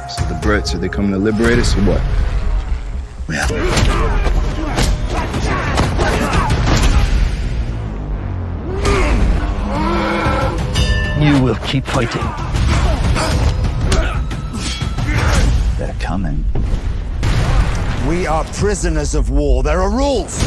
So the Brits, are they coming to liberate us or what? Yeah. You will keep fighting. They're coming. We are prisoners of war. There are rules.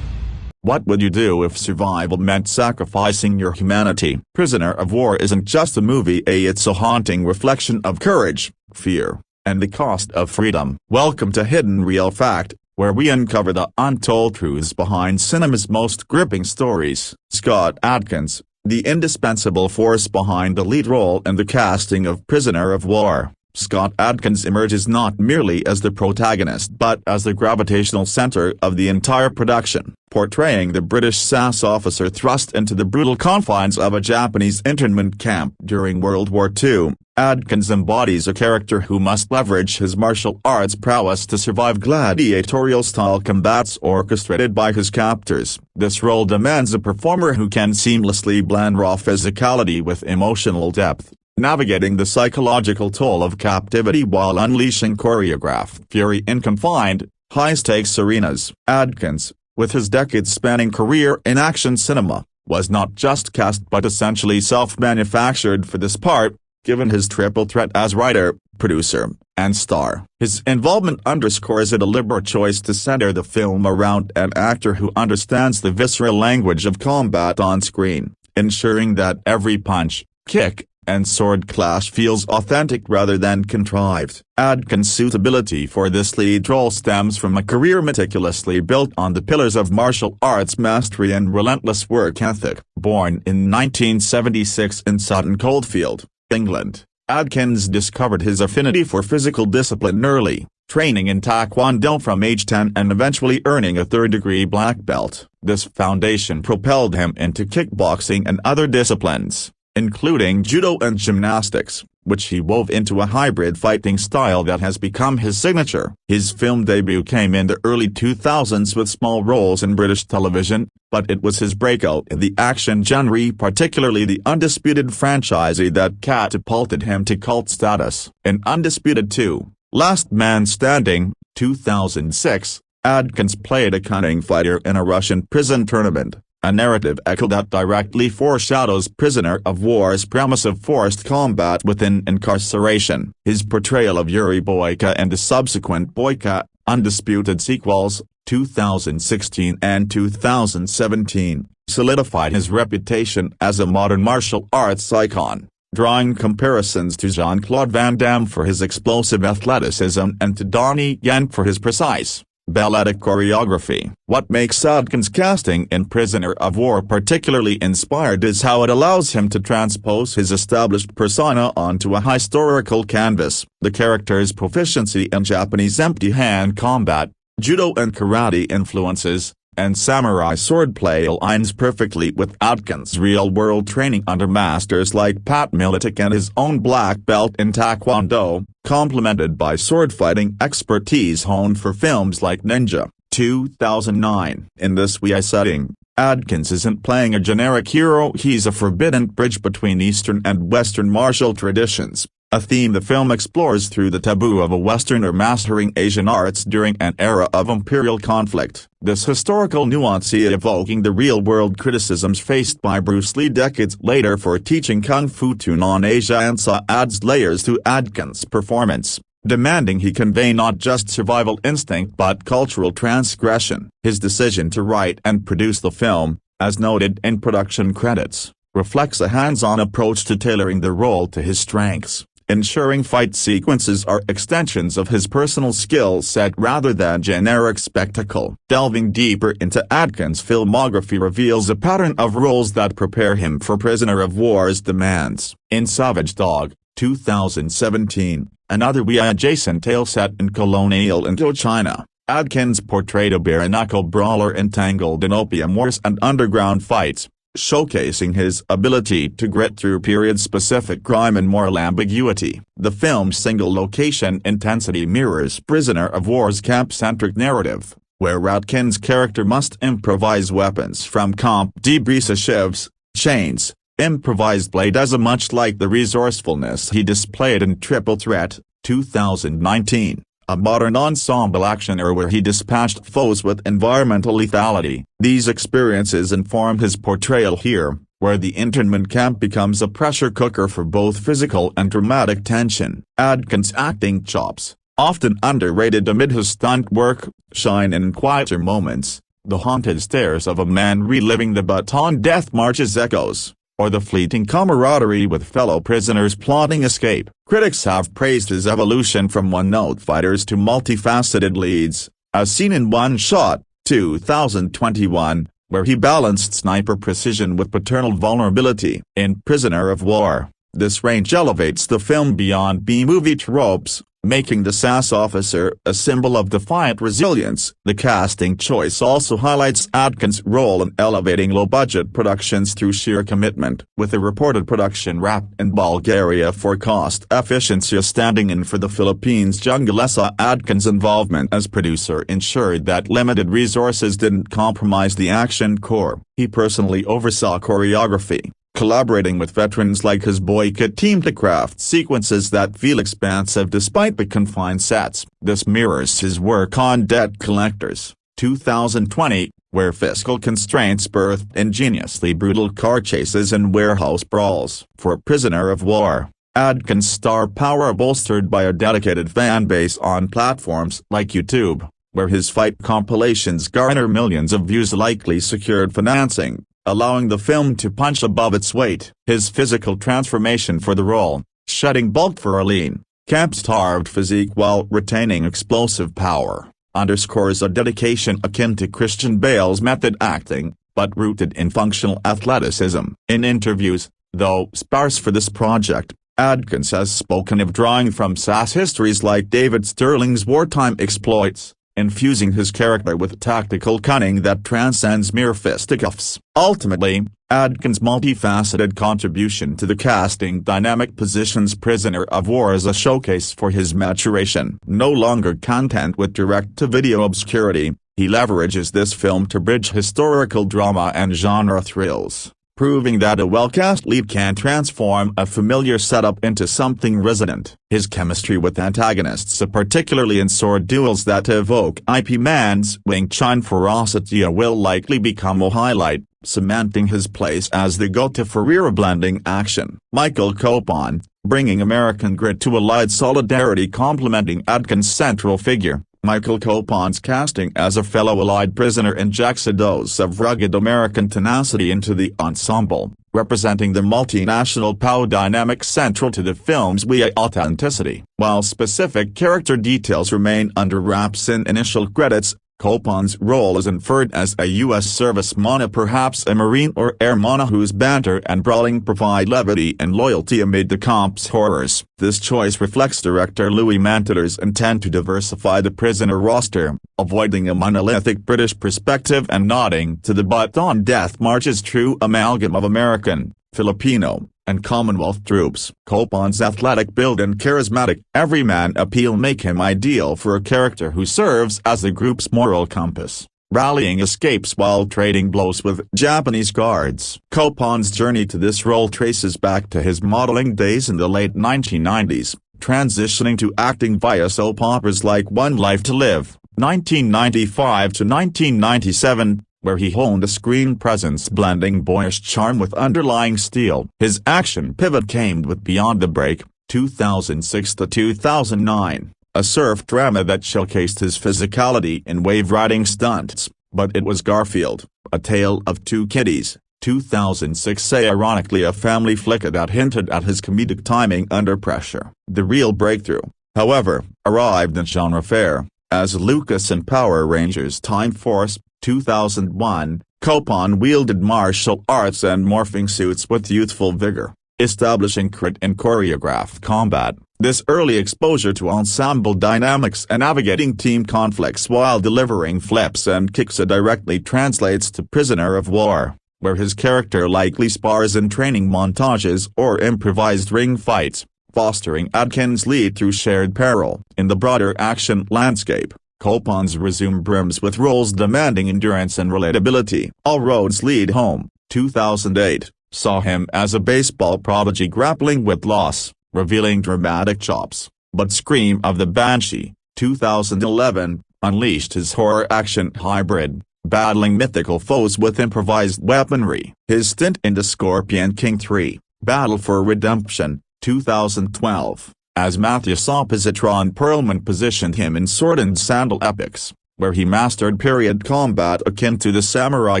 What would you do if survival meant sacrificing your humanity? Prisoner of War isn't just a movie, it's a haunting reflection of courage, fear, and the cost of freedom. Welcome to Hidden Real Fact, where we uncover the untold truths behind cinema's most gripping stories. Scott Adkins, the indispensable force behind the lead role in the casting of Prisoner of War. Scott Adkins emerges not merely as the protagonist but as the gravitational center of the entire production, portraying the British SAS officer thrust into the brutal confines of a Japanese internment camp during World War II. Adkins embodies a character who must leverage his martial arts prowess to survive gladiatorial-style combats orchestrated by his captors. This role demands a performer who can seamlessly blend raw physicality with emotional depth, navigating the psychological toll of captivity while unleashing choreographed fury in confined, high-stakes arenas. Adkins, with his decades-spanning career in action cinema, was not just cast but essentially self-manufactured for this part, given his triple threat as writer, producer, and star. His involvement underscores a deliberate choice to center the film around an actor who understands the visceral language of combat on screen, ensuring that every punch, kick, and sword clash feels authentic rather than contrived. Adkins' suitability for this lead role stems from a career meticulously built on the pillars of martial arts mastery and relentless work ethic. Born in 1976 in Sutton Coldfield, England, Adkins discovered his affinity for physical discipline early, training in Taekwondo from age 10 and eventually earning a third-degree black belt. This foundation propelled him into kickboxing and other disciplines, including judo and gymnastics, which he wove into a hybrid fighting style that has become his signature. His film debut came in the early 2000s with small roles in British television, but it was his breakout in the action genre, particularly the Undisputed franchise, that catapulted him to cult status. In Undisputed 2, Last Man Standing, 2006, Adkins played a cunning fighter in a Russian prison tournament, a narrative echo that directly foreshadows Prisoner of War's premise of forced combat within incarceration. His portrayal of Yuri Boyka and the subsequent Boyka, Undisputed sequels, 2016 and 2017, solidified his reputation as a modern martial arts icon, drawing comparisons to Jean-Claude Van Damme for his explosive athleticism and to Donnie Yen for his precise, balletic choreography. What makes Adkins' casting in Prisoner of War particularly inspired is how it allows him to transpose his established persona onto a historical canvas. The character's proficiency in Japanese empty-hand combat, judo and karate influences, and samurai swordplay aligns perfectly with Adkins' real-world training under masters like Pat Militic and his own black belt in Taekwondo, complemented by sword-fighting expertise honed for films like Ninja, 2009. In this setting, Adkins isn't playing a generic hero, he's a forbidden bridge between Eastern and Western martial traditions, a theme the film explores through the taboo of a Westerner mastering Asian arts during an era of imperial conflict. This historical nuance evoking the real-world criticisms faced by Bruce Lee decades later for teaching Kung Fu to non-Asia answer adds layers to Adkins' performance, demanding he convey not just survival instinct but cultural transgression. His decision to write and produce the film, as noted in production credits, reflects a hands-on approach to tailoring the role to his strengths, ensuring fight sequences are extensions of his personal skill set rather than generic spectacle. Delving deeper into Adkins' filmography reveals a pattern of roles that prepare him for Prisoner of War's demands. In Savage Dog, 2017, another adjacent tale set in colonial Indochina, Adkins portrayed a bare-knuckle brawler entangled in opium wars and underground fights, showcasing his ability to grit through period-specific crime and moral ambiguity. The film's single-location intensity mirrors Prisoner of War's camp-centric narrative, where Atkins' character must improvise weapons from comp debris, shivs, chains, improvised blade as much like the resourcefulness he displayed in Triple Threat, 2019. A modern ensemble actioner where he dispatched foes with environmental lethality. These experiences inform his portrayal here, where the internment camp becomes a pressure cooker for both physical and dramatic tension. Adkins' acting chops, often underrated amid his stunt work, shine in quieter moments, the haunted stares of a man reliving the Baton Death March's echoes, or the fleeting camaraderie with fellow prisoners plotting escape. Critics have praised his evolution from one-note fighters to multifaceted leads, as seen in One Shot, 2021, where he balanced sniper precision with paternal vulnerability. In Prisoner of War, this range elevates the film beyond B-movie tropes, making the SAS officer a symbol of defiant resilience. The casting choice also highlights Adkins' role in elevating low-budget productions through sheer commitment, with a reported production wrapped in Bulgaria for cost efficiency standing in for the Philippines. Junglesa Adkins' involvement as producer ensured that limited resources didn't compromise the action core. He personally oversaw choreography, collaborating with veterans like his boy Kit team to craft sequences that feel expansive despite the confined sets. This mirrors his work on Debt Collectors, 2020, where fiscal constraints birthed ingeniously brutal car chases and warehouse brawls. For Prisoner of War, Adkins' star power bolstered by a dedicated fan base on platforms like YouTube, where his fight compilations garner millions of views, likely secured financing, allowing the film to punch above its weight. His physical transformation for the role, shedding bulk for a lean, camp-starved physique while retaining explosive power, underscores a dedication akin to Christian Bale's method acting, but rooted in functional athleticism. In interviews, though sparse for this project, Adkins has spoken of drawing from SAS histories like David Sterling's wartime exploits, infusing his character with tactical cunning that transcends mere fisticuffs. Ultimately, Adkins' multifaceted contribution to the casting dynamic positions Prisoner of War as a showcase for his maturation. No longer content with direct-to-video obscurity, he leverages this film to bridge historical drama and genre thrills, proving that a well-cast lead can transform a familiar setup into something resonant. His chemistry with antagonists, particularly in sword duels that evoke Ip Man's Wing Chun ferocity, will likely become a highlight, cementing his place as the go-to for era-blending action. Michael Copon, bringing American grit to Allied solidarity. Complementing Adkins' central figure, Michael Copon's casting as a fellow Allied prisoner injects a dose of rugged American tenacity into the ensemble, representing the multinational POW dynamic central to the film's authenticity. While specific character details remain under wraps in initial credits, Copon's role is inferred as a U.S. serviceman, perhaps a Marine or airman, whose banter and brawling provide levity and loyalty amid the comp's horrors. This choice reflects director Louis Manteller's intent to diversify the prisoner roster, avoiding a monolithic British perspective and nodding to the Baton Death March's true amalgam of American, Filipino, and Commonwealth troops. Copon's athletic build and charismatic everyman appeal make him ideal for a character who serves as the group's moral compass, rallying escapes while trading blows with Japanese guards. Copon's journey to this role traces back to his modeling days in the late 1990s, transitioning to acting via soap operas like One Life to Live, 1995 to 1997, where he honed a screen presence blending boyish charm with underlying steel. His action pivot came with Beyond the Break, 2006 to 2009, a surf drama that showcased his physicality in wave-riding stunts. But It Was Garfield, A Tale of Two Kitties, 2006, ironically a family flick that hinted at his comedic timing under pressure. The real breakthrough, however, arrived in genre fare, as Lucas in Power Rangers Time Force, 2001, Copon wielded martial arts and morphing suits with youthful vigor, establishing crit in choreographed combat. This early exposure to ensemble dynamics and navigating team conflicts while delivering flips and kicks directly translates to Prisoner of War, where his character likely spars in training montages or improvised ring fights, fostering Adkins' lead through shared peril. In the broader action landscape, Copon's resume brims with roles demanding endurance and relatability. All Roads Lead Home, 2008, saw him as a baseball prodigy grappling with loss, revealing dramatic chops, but Scream of the Banshee, 2011, unleashed his horror-action hybrid, battling mythical foes with improvised weaponry. His stint in The Scorpion King 3, Battle for Redemption, 2012, as Matthias Oppositron Perlman positioned him in sword and sandal epics, where he mastered period combat akin to the samurai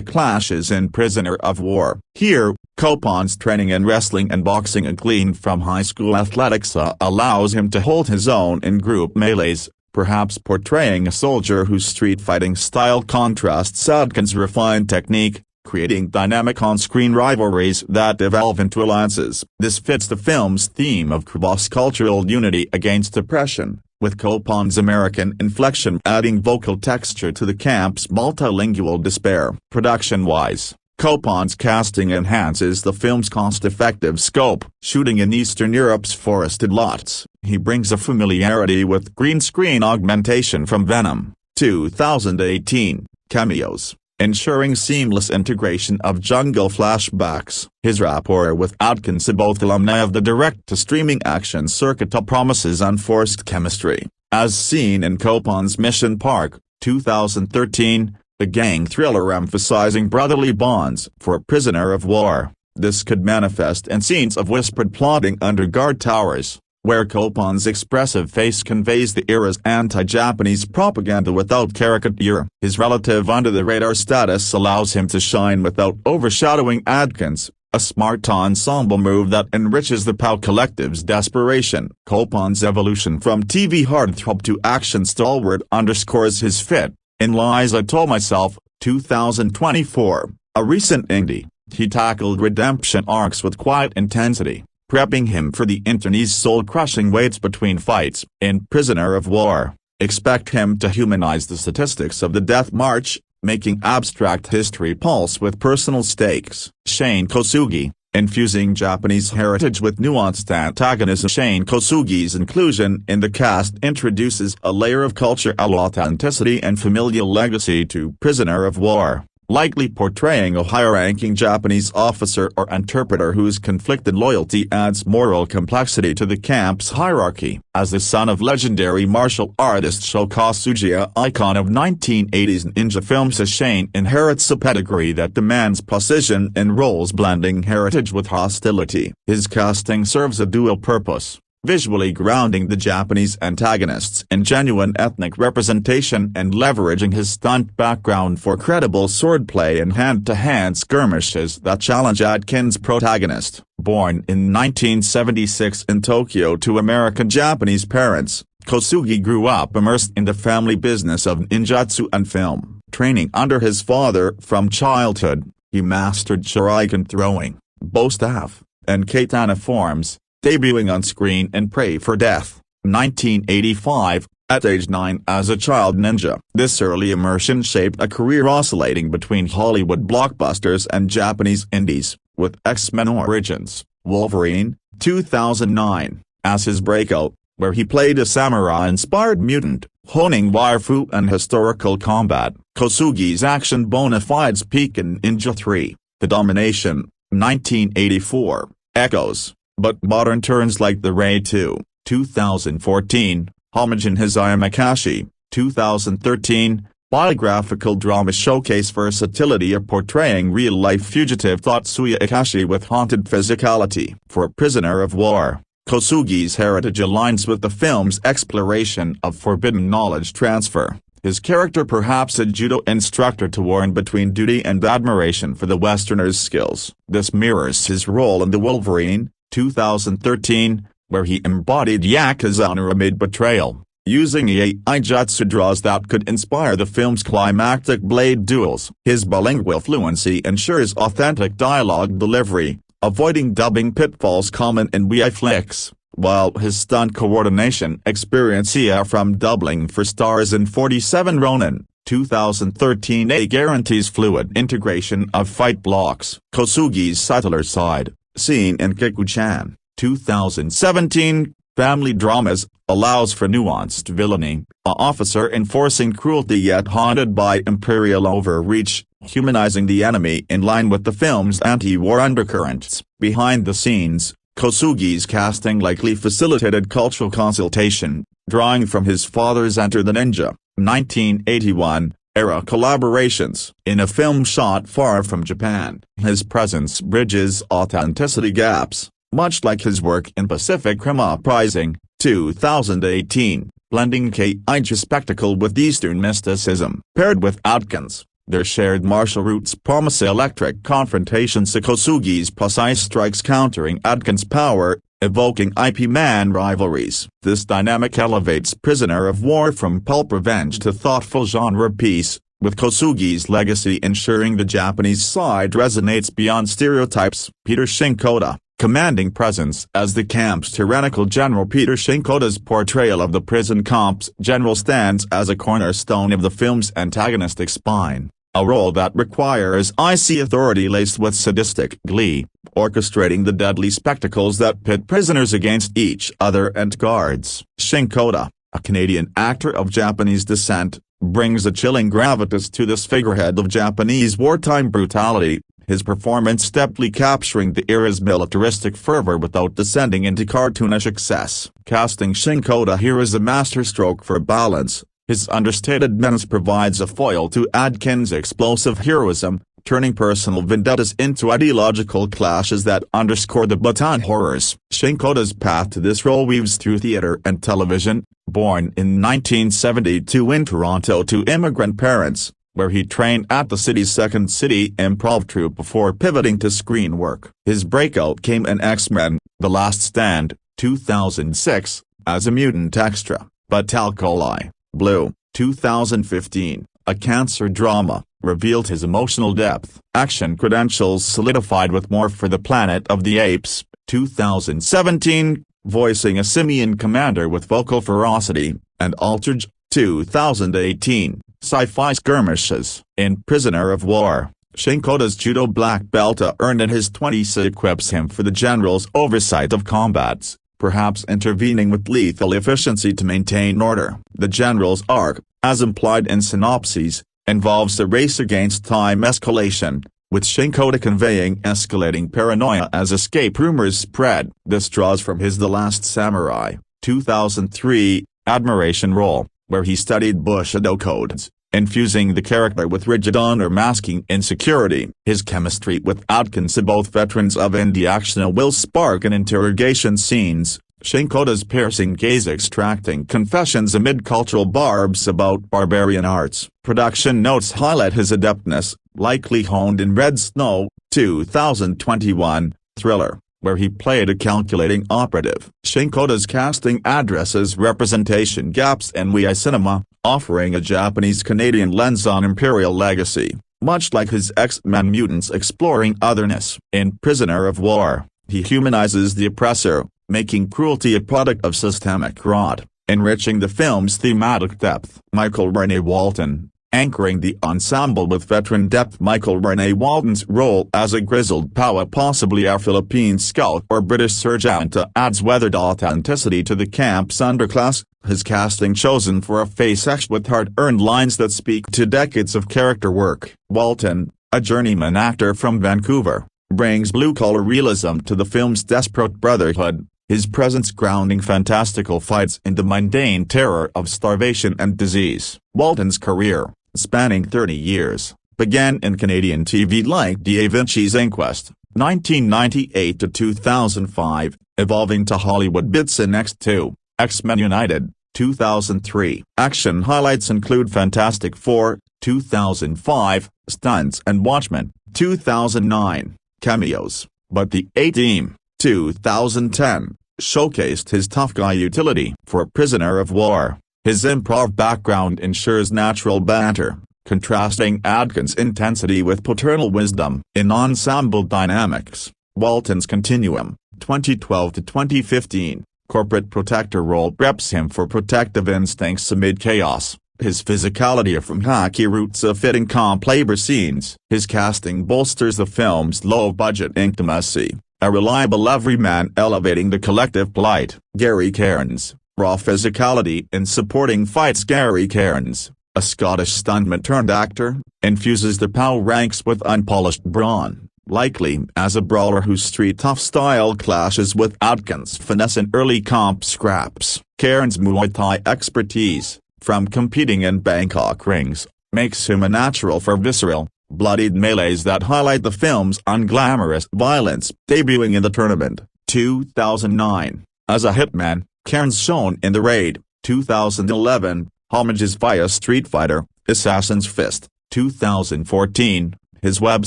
clashes in Prisoner of War. Here, Copon's training in wrestling and boxing gleaned from high school athletics allows him to hold his own in group melees, perhaps portraying a soldier whose street fighting style contrasts Adkins' refined technique, creating dynamic on-screen rivalries that evolve into alliances. This fits the film's theme of cross-cultural unity against oppression, with Copon's American inflection adding vocal texture to the camp's multilingual despair. Production-wise, Copon's casting enhances the film's cost-effective scope. Shooting in Eastern Europe's forested lots, he brings a familiarity with green screen augmentation from Venom, 2018, cameos, ensuring seamless integration of jungle flashbacks. His rapport with Atkins, both alumni of the direct-to-streaming action circuit, promises unforced chemistry, as seen in Copon's Mission Park, 2013, the gang thriller emphasizing brotherly bonds. For Prisoner of War, this could manifest in scenes of whispered plotting under guard towers, where Copon's expressive face conveys the era's anti-Japanese propaganda without caricature. His relative under-the-radar status allows him to shine without overshadowing Adkins, a smart ensemble move that enriches the POW collective's desperation. Copon's evolution from TV heartthrob to action stalwart underscores his fit. In Lies I Told Myself, 2024, a recent indie, he tackled redemption arcs with quiet intensity, prepping him for the internet's soul-crushing waits between fights. In Prisoner of War, expect him to humanize the statistics of the Death March, making abstract history pulse with personal stakes. Shane Kosugi, infusing Japanese heritage with nuanced antagonism. Shane Kosugi's inclusion in the cast introduces a layer of cultural authenticity and familial legacy to Prisoner of War, likely portraying a higher-ranking Japanese officer or interpreter whose conflicted loyalty adds moral complexity to the camp's hierarchy. As the son of legendary martial artist Sho Kosugi, an icon of 1980s ninja films, Shane inherits a pedigree that demands precision in roles blending heritage with hostility. His casting serves a dual purpose, visually grounding the Japanese antagonists in genuine ethnic representation and leveraging his stunt background for credible swordplay and hand-to-hand skirmishes that challenge Atkins' protagonist. Born in 1976 in Tokyo to American-Japanese parents, Kosugi grew up immersed in the family business of ninjutsu and film. Training under his father from childhood, he mastered shuriken throwing, bow staff, and katana forms, debuting on screen in Pray for Death, 1985, at age 9 as a child ninja. This early immersion shaped a career oscillating between Hollywood blockbusters and Japanese indies, with X-Men Origins, Wolverine, 2009, as his breakout, where he played a samurai-inspired mutant, honing wirefu and historical combat. Kosugi's action bona fides peak in Ninja 3, The Domination, 1984, echoes, but modern turns like The Raid 2, 2014, Homage in Hizaya Makashi, 2013, biographical drama showcase versatility of portraying real-life fugitive Tatsuya Ikashi with haunted physicality. For Prisoner of War, Kosugi's heritage aligns with the film's exploration of forbidden knowledge transfer, his character perhaps a judo instructor torn between duty and admiration for the Westerner's skills. This mirrors his role in The Wolverine, 2013, where he embodied Yakuza honor amid betrayal, using iaijutsu draws that could inspire the film's climactic blade duels. His bilingual fluency ensures authentic dialogue delivery, avoiding dubbing pitfalls common in WI flicks, while his stunt coordination experience from doubling for stars in 47 Ronin, 2013 A guarantees fluid integration of fight blocks. Kosugi's subtler side, seen in Kiku-chan. 2017 Family dramas, allows for nuanced villainy, a officer enforcing cruelty yet haunted by imperial overreach, humanizing the enemy in line with the film's anti-war undercurrents. Behind the scenes, Kosugi's casting likely facilitated cultural consultation, drawing from his father's Enter the Ninja, 1981, era collaborations. In a film shot far from Japan, his presence bridges authenticity gaps, much like his work in Pacific Rim Uprising, 2018, blending kaiju spectacle with Eastern mysticism. Paired with Adkins, their shared martial roots promise electric confrontations to Kosugi's precise strikes countering Adkins' power, evoking IP man rivalries. This dynamic elevates Prisoner of War from pulp revenge to thoughtful genre piece, with Kosugi's legacy ensuring the Japanese side resonates beyond stereotypes. Peter Shinkoda, commanding presence as the camp's tyrannical general. Peter Shinkoda's portrayal of the prison comp's general stands as a cornerstone of the film's antagonistic spine, a role that requires icy authority laced with sadistic glee, orchestrating the deadly spectacles that pit prisoners against each other and guards. Shinkoda, a Canadian actor of Japanese descent, brings a chilling gravitas to this figurehead of Japanese wartime brutality, his performance deftly capturing the era's militaristic fervor without descending into cartoonish excess. Casting Shinkoda here is a masterstroke for balance. His understated menace provides a foil to Adkins' explosive heroism, turning personal vendettas into ideological clashes that underscore the Bataan horrors. Shinkoda's path to this role weaves through theater and television. Born in 1972 in Toronto to immigrant parents, where he trained at the city's Second City Improv Troupe before pivoting to screen work. His breakout came in X-Men, The Last Stand, 2006, as a mutant extra. Batal Coli, Blue, 2015, a cancer drama, revealed his emotional depth. Action credentials solidified with More for the Planet of the Apes, 2017, voicing a simian commander with vocal ferocity, and Altered, 2018. Sci-fi skirmishes. In Prisoner of War, Shinkoda's judo black belt earned in his 20s equips him for the general's oversight of combats, perhaps intervening with lethal efficiency to maintain order. The general's arc, as implied in synopses, involves a race against time escalation, with Shinkoda conveying escalating paranoia as escape rumors spread. This draws from his The Last Samurai, 2003, admiration role, where he studied Bushido codes, infusing the character with rigid honor masking insecurity. His chemistry with Atkins, both veterans of indie action, will spark in interrogation scenes, Shinkoda's piercing gaze extracting confessions amid cultural barbs about barbarian arts. Production notes highlight his adeptness, likely honed in Red Snow, 2021, thriller, where he played a calculating operative. Shinkoda's casting addresses representation gaps in Wii cinema, offering a Japanese-Canadian lens on imperial legacy, much like his X-Men mutants exploring otherness. In Prisoner of War, he humanizes the oppressor, making cruelty a product of systemic rot, enriching the film's thematic depth. Michael Rene Walton, anchoring the ensemble with veteran depth. Michael Rene Walton's role as a grizzled POW, possibly a Philippine scout or British sergeant, adds weathered authenticity to the camp's underclass. His casting chosen for a face etched with hard-earned lines that speak to decades of character work. Walton, a journeyman actor from Vancouver, brings blue-collar realism to the film's desperate brotherhood, his presence grounding fantastical fights in the mundane terror of starvation and disease. Walton's career, spanning 30 years, began in Canadian TV like Da Vinci's Inquest, 1998 to 2005, evolving to Hollywood bits in X2, X-Men United, 2003. Action highlights include Fantastic Four, 2005, Stunts and Watchmen, 2009, cameos, but the A-Team, 2010, showcased his tough guy utility. For Prisoner of War, his improv background ensures natural banter, contrasting Adkins' intensity with paternal wisdom. In ensemble dynamics, Walton's Continuum, 2012 to 2015, corporate protector role preps him for protective instincts amid chaos, His physicality from hockey roots of fitting comp labor scenes. His casting bolsters the film's low-budget intimacy, a reliable everyman elevating the collective plight. Gary Cairns, raw physicality in supporting fights. Gary Cairns, a Scottish stuntman turned actor, infuses the POW ranks with unpolished brawn, likely as a brawler whose street-tough style clashes with Adkins' finesse in early comp scraps. Cairns' Muay Thai expertise, from competing in Bangkok rings, makes him a natural for visceral, bloodied melees that highlight the film's unglamorous violence. Debuting in the tournament, 2009, as a hitman, Cairns shown in The Raid, 2011, homages via Street Fighter, Assassin's Fist, 2014, his web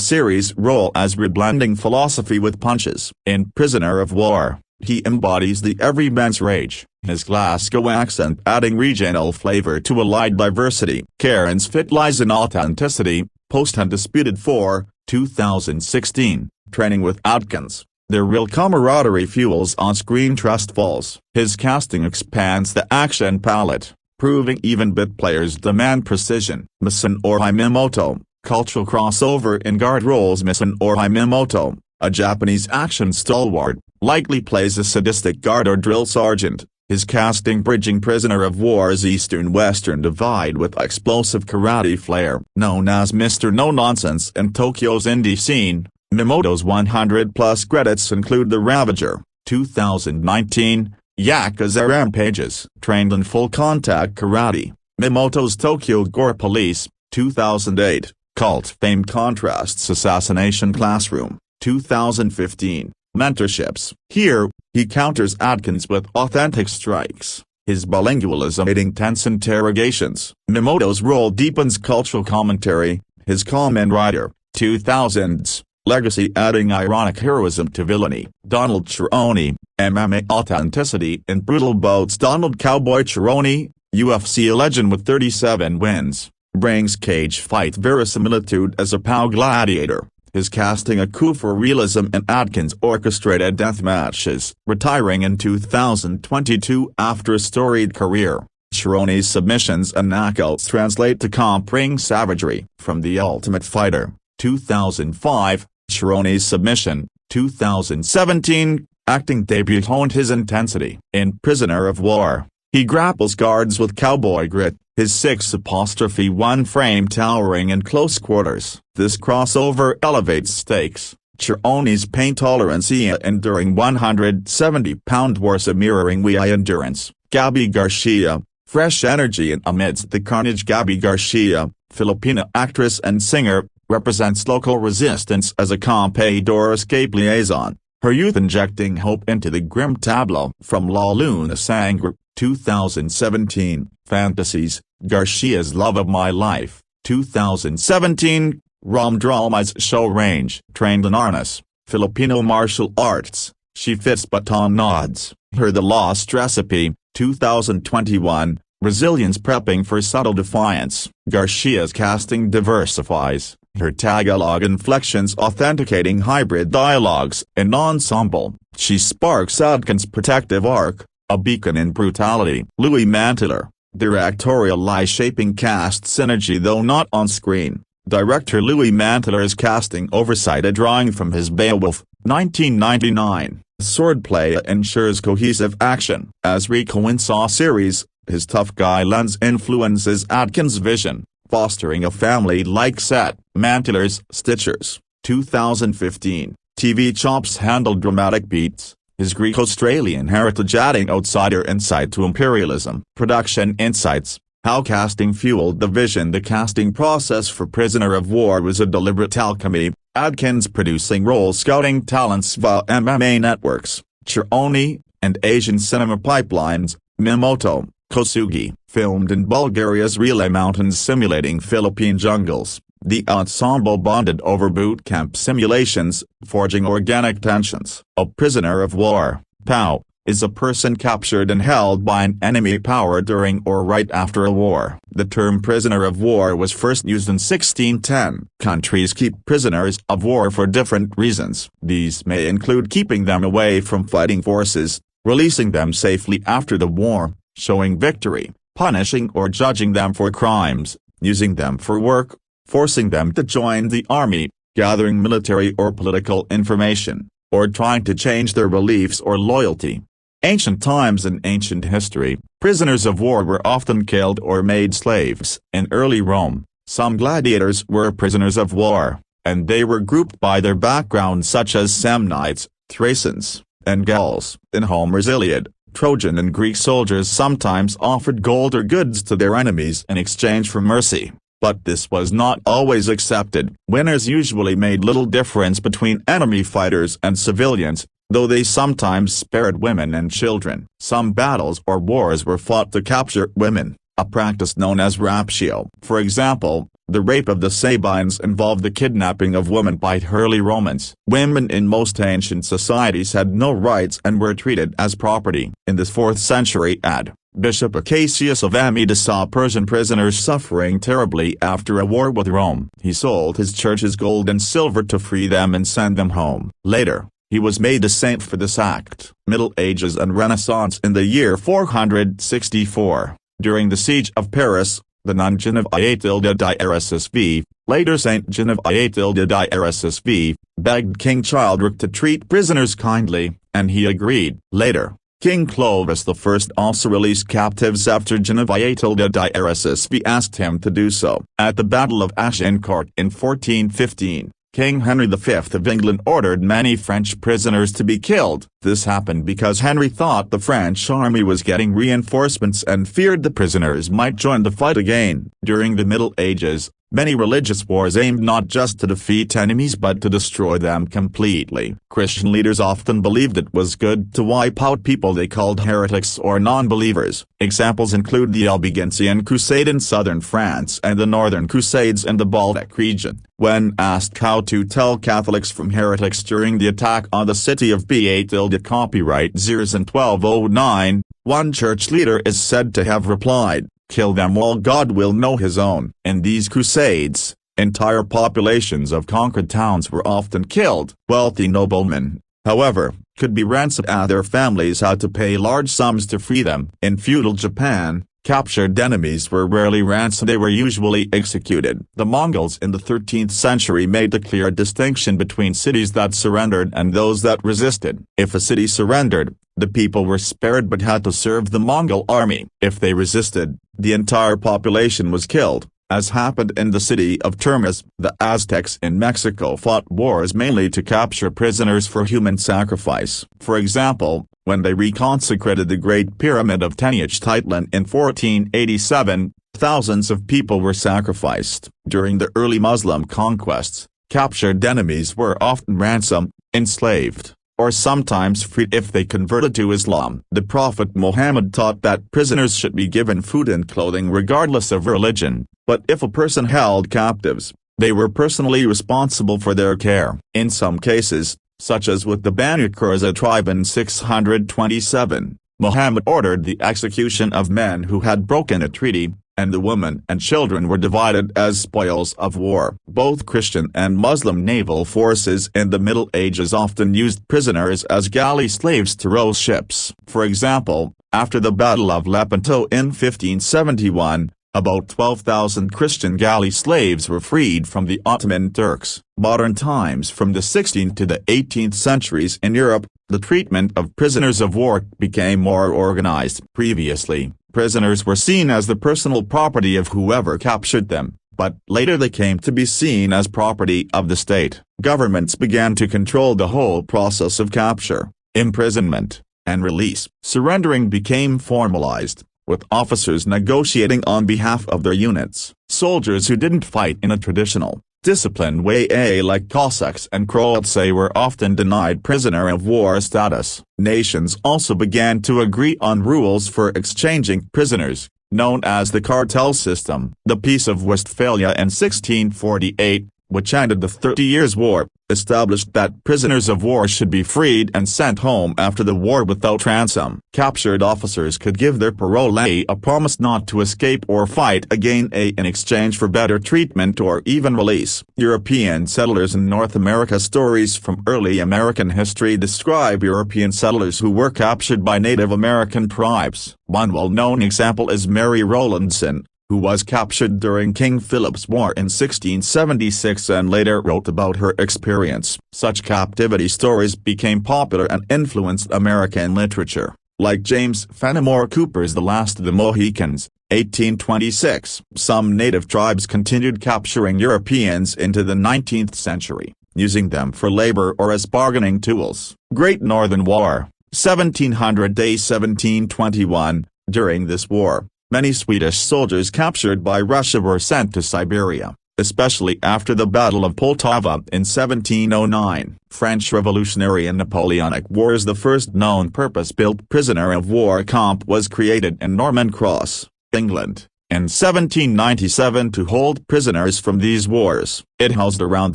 series role as reblending philosophy with punches. In Prisoner of War, he embodies the everyman's rage, his Glasgow accent adding regional flavor to allied diversity. Cairns' fit lies in authenticity, post Undisputed 4, 2016, training with Atkins. Their real camaraderie fuels on-screen trust falls. His casting expands the action palette, proving even bit players demand precision. Misunori Miyamoto, cultural crossover in guard roles. Misunori Miyamoto, a Japanese action stalwart, likely plays a sadistic guard or drill sergeant, his casting bridging Prisoner of War's Eastern-Western divide with explosive karate flair. Known as Mr. No-Nonsense in Tokyo's indie scene, Miyamoto's 100-plus credits include The Ravager, 2019, Yakuza Rampages, trained in full contact karate, Miyamoto's Tokyo Gore Police, 2008, cult-famed Contrast's Assassination Classroom, 2015, Mentorships. Here, he counters Adkins with authentic strikes, his bilingualism aiding tense interrogations. Miyamoto's role deepens cultural commentary, his Kamen Rider, 2000s, legacy adding ironic heroism to villainy. Donald Cerrone, MMA authenticity in brutal bouts. Donald Cowboy Cerrone, UFC legend with 37 wins, brings cage fight verisimilitude as a POW gladiator, his casting a coup for realism in Adkins' orchestrated death matches. Retiring in 2022 after a storied career, Cerrone's submissions and knockouts translate to comp ring savagery. From The Ultimate Fighter, 2005, Cerrone's submission, 2017, acting debut honed his intensity. In Prisoner of War, he grapples guards with cowboy grit, his 6'1" frame towering in close quarters. This crossover elevates stakes, Cerrone's pain tolerance enduring 170-pound wars mirroring Wii endurance. Gabbi Garcia, fresh energy and amidst the carnage. Gabbi Garcia, Filipino actress and singer, represents local resistance as a comprador escape liaison, her youth injecting hope into the grim tableau. From La Luna Sangre, 2017, Fantasies, Garcia's Love of My Life, 2017, Rom Drama's show range. Trained in harness, Filipino martial arts, she fits baton nods. Her The Lost Recipe, 2021, resilience prepping for subtle defiance. Garcia's casting diversifies, her Tagalog inflections authenticating hybrid dialogues. In ensemble, she sparks Adkins' protective arc, a beacon in brutality. Louis Manteler, directorial lie shaping cast synergy though not on screen. Director Louis Manteler's casting oversight a drawing from his Beowulf, 1999, swordplay ensures cohesive action. As Rico in Saw series, his tough guy lens influences Adkins' vision, fostering a family-like set. Manteler's Stitchers, 2015, TV chops handle dramatic beats, his Greek-Australian heritage adding outsider insight to imperialism. Production insights, how casting fueled the vision. The casting process for Prisoner of War was a deliberate alchemy, Adkins producing role scouting talents via MMA networks, Cerrone, and Asian cinema pipelines. Miyamoto, Kosugi, filmed in Bulgaria's Relay Mountains simulating Philippine jungles. The ensemble bonded over boot camp simulations, forging organic tensions. A prisoner of war, POW, is a person captured and held by an enemy power during or right after a war. The term prisoner of war was first used in 1610. Countries keep prisoners of war for different reasons. These may include keeping them away from fighting forces, releasing them safely after the war, showing victory, punishing or judging them for crimes, using them for work, forcing them to join the army, gathering military or political information, or trying to change their beliefs or loyalty. Ancient times and ancient history, prisoners of war were often killed or made slaves. In early Rome, some gladiators were prisoners of war, and they were grouped by their background, such as Samnites, Thracians, and Gauls. In Homer's Iliad, Trojan and Greek soldiers sometimes offered gold or goods to their enemies in exchange for mercy, but this was not always accepted. Winners usually made little difference between enemy fighters and civilians, though they sometimes spared women and children. Some battles or wars were fought to capture women, a practice known as raptio. For example, the rape of the Sabines involved the kidnapping of women by early Romans. Women in most ancient societies had no rights and were treated as property. In the 4th century AD, Bishop Acacius of Amida saw Persian prisoners suffering terribly after a war with Rome. He sold his church's gold and silver to free them and send them home. Later, he was made a saint for this act. Middle Ages and Renaissance. In the year 464, during the siege of Paris, the nun Genevieve d'Irsv, later Saint Genevieve d'Irsv, begged King Childeric to treat prisoners kindly, and he agreed. Later, King Clovis I also released captives after Genevieve d'Irsv asked him to do so. At the Battle of Agincourt in 1415, King Henry V of England ordered many French prisoners to be killed. This happened because Henry thought the French army was getting reinforcements and feared the prisoners might join the fight again. During the Middle Ages, many religious wars aimed not just to defeat enemies but to destroy them completely. Christian leaders often believed it was good to wipe out people they called heretics or non-believers. Examples include the Albigensian Crusade in southern France and the Northern Crusades in the Baltic region. When asked how to tell Catholics from heretics during the attack on the city of Ba copyright Zeres in 1209, one church leader is said to have replied, "Kill them all, God will know his own." In these crusades, entire populations of conquered towns were often killed. Wealthy noblemen, however, could be ransomed and their families had to pay large sums to free them. In feudal Japan, captured enemies were rarely ransomed, they were usually executed. The Mongols in the 13th century made a clear distinction between cities that surrendered and those that resisted. If a city surrendered, the people were spared but had to serve the Mongol army. If they resisted, the entire population was killed, as happened in the city of Termes. The Aztecs in Mexico fought wars mainly to capture prisoners for human sacrifice. For example, when they reconsecrated the Great Pyramid of Tenochtitlan in 1487, thousands of people were sacrificed. During the early Muslim conquests, captured enemies were often ransomed, enslaved, or sometimes freed if they converted to Islam. The Prophet Muhammad taught that prisoners should be given food and clothing regardless of religion, but if a person held captives, they were personally responsible for their care. In some cases, such as with the Banu Qurayza tribe in 627, Muhammad ordered the execution of men who had broken a treaty, and the women and children were divided as spoils of war. Both Christian and Muslim naval forces in the Middle Ages often used prisoners as galley slaves to row ships. For example, after the Battle of Lepanto in 1571, about 12,000 Christian galley slaves were freed from the Ottoman Turks. Modern times. From the 16th to the 18th centuries in Europe, the treatment of prisoners of war became more organized. Previously, prisoners were seen as the personal property of whoever captured them, but later they came to be seen as property of the state. Governments began to control the whole process of capture, imprisonment, and release. Surrendering became formalized, with officers negotiating on behalf of their units. Soldiers who didn't fight in a traditional, disciplined way like Cossacks and Croats were often denied prisoner of war status. Nations also began to agree on rules for exchanging prisoners, known as the cartel system. The Peace of Westphalia in 1648, which ended the 30 Years' War, established that prisoners of war should be freed and sent home after the war without ransom. Captured officers could give their parolee a promise not to escape or fight again in exchange for better treatment or even release. European settlers in North America. Stories from early American history describe European settlers who were captured by Native American tribes. One well-known example is Mary Rowlandson, who was captured during King Philip's War in 1676 and later wrote about her experience. Such captivity stories became popular and influenced American literature, like James Fenimore Cooper's The Last of the Mohicans, 1826. Some native tribes continued capturing Europeans into the 19th century, using them for labor or as bargaining tools. Great Northern War, 1700–1721. During this war, many Swedish soldiers captured by Russia were sent to Siberia, especially after the Battle of Poltava in 1709. French Revolutionary and Napoleonic Wars. The first known purpose-built prisoner of war camp was created in Norman Cross, England, in 1797 to hold prisoners from these wars. It housed around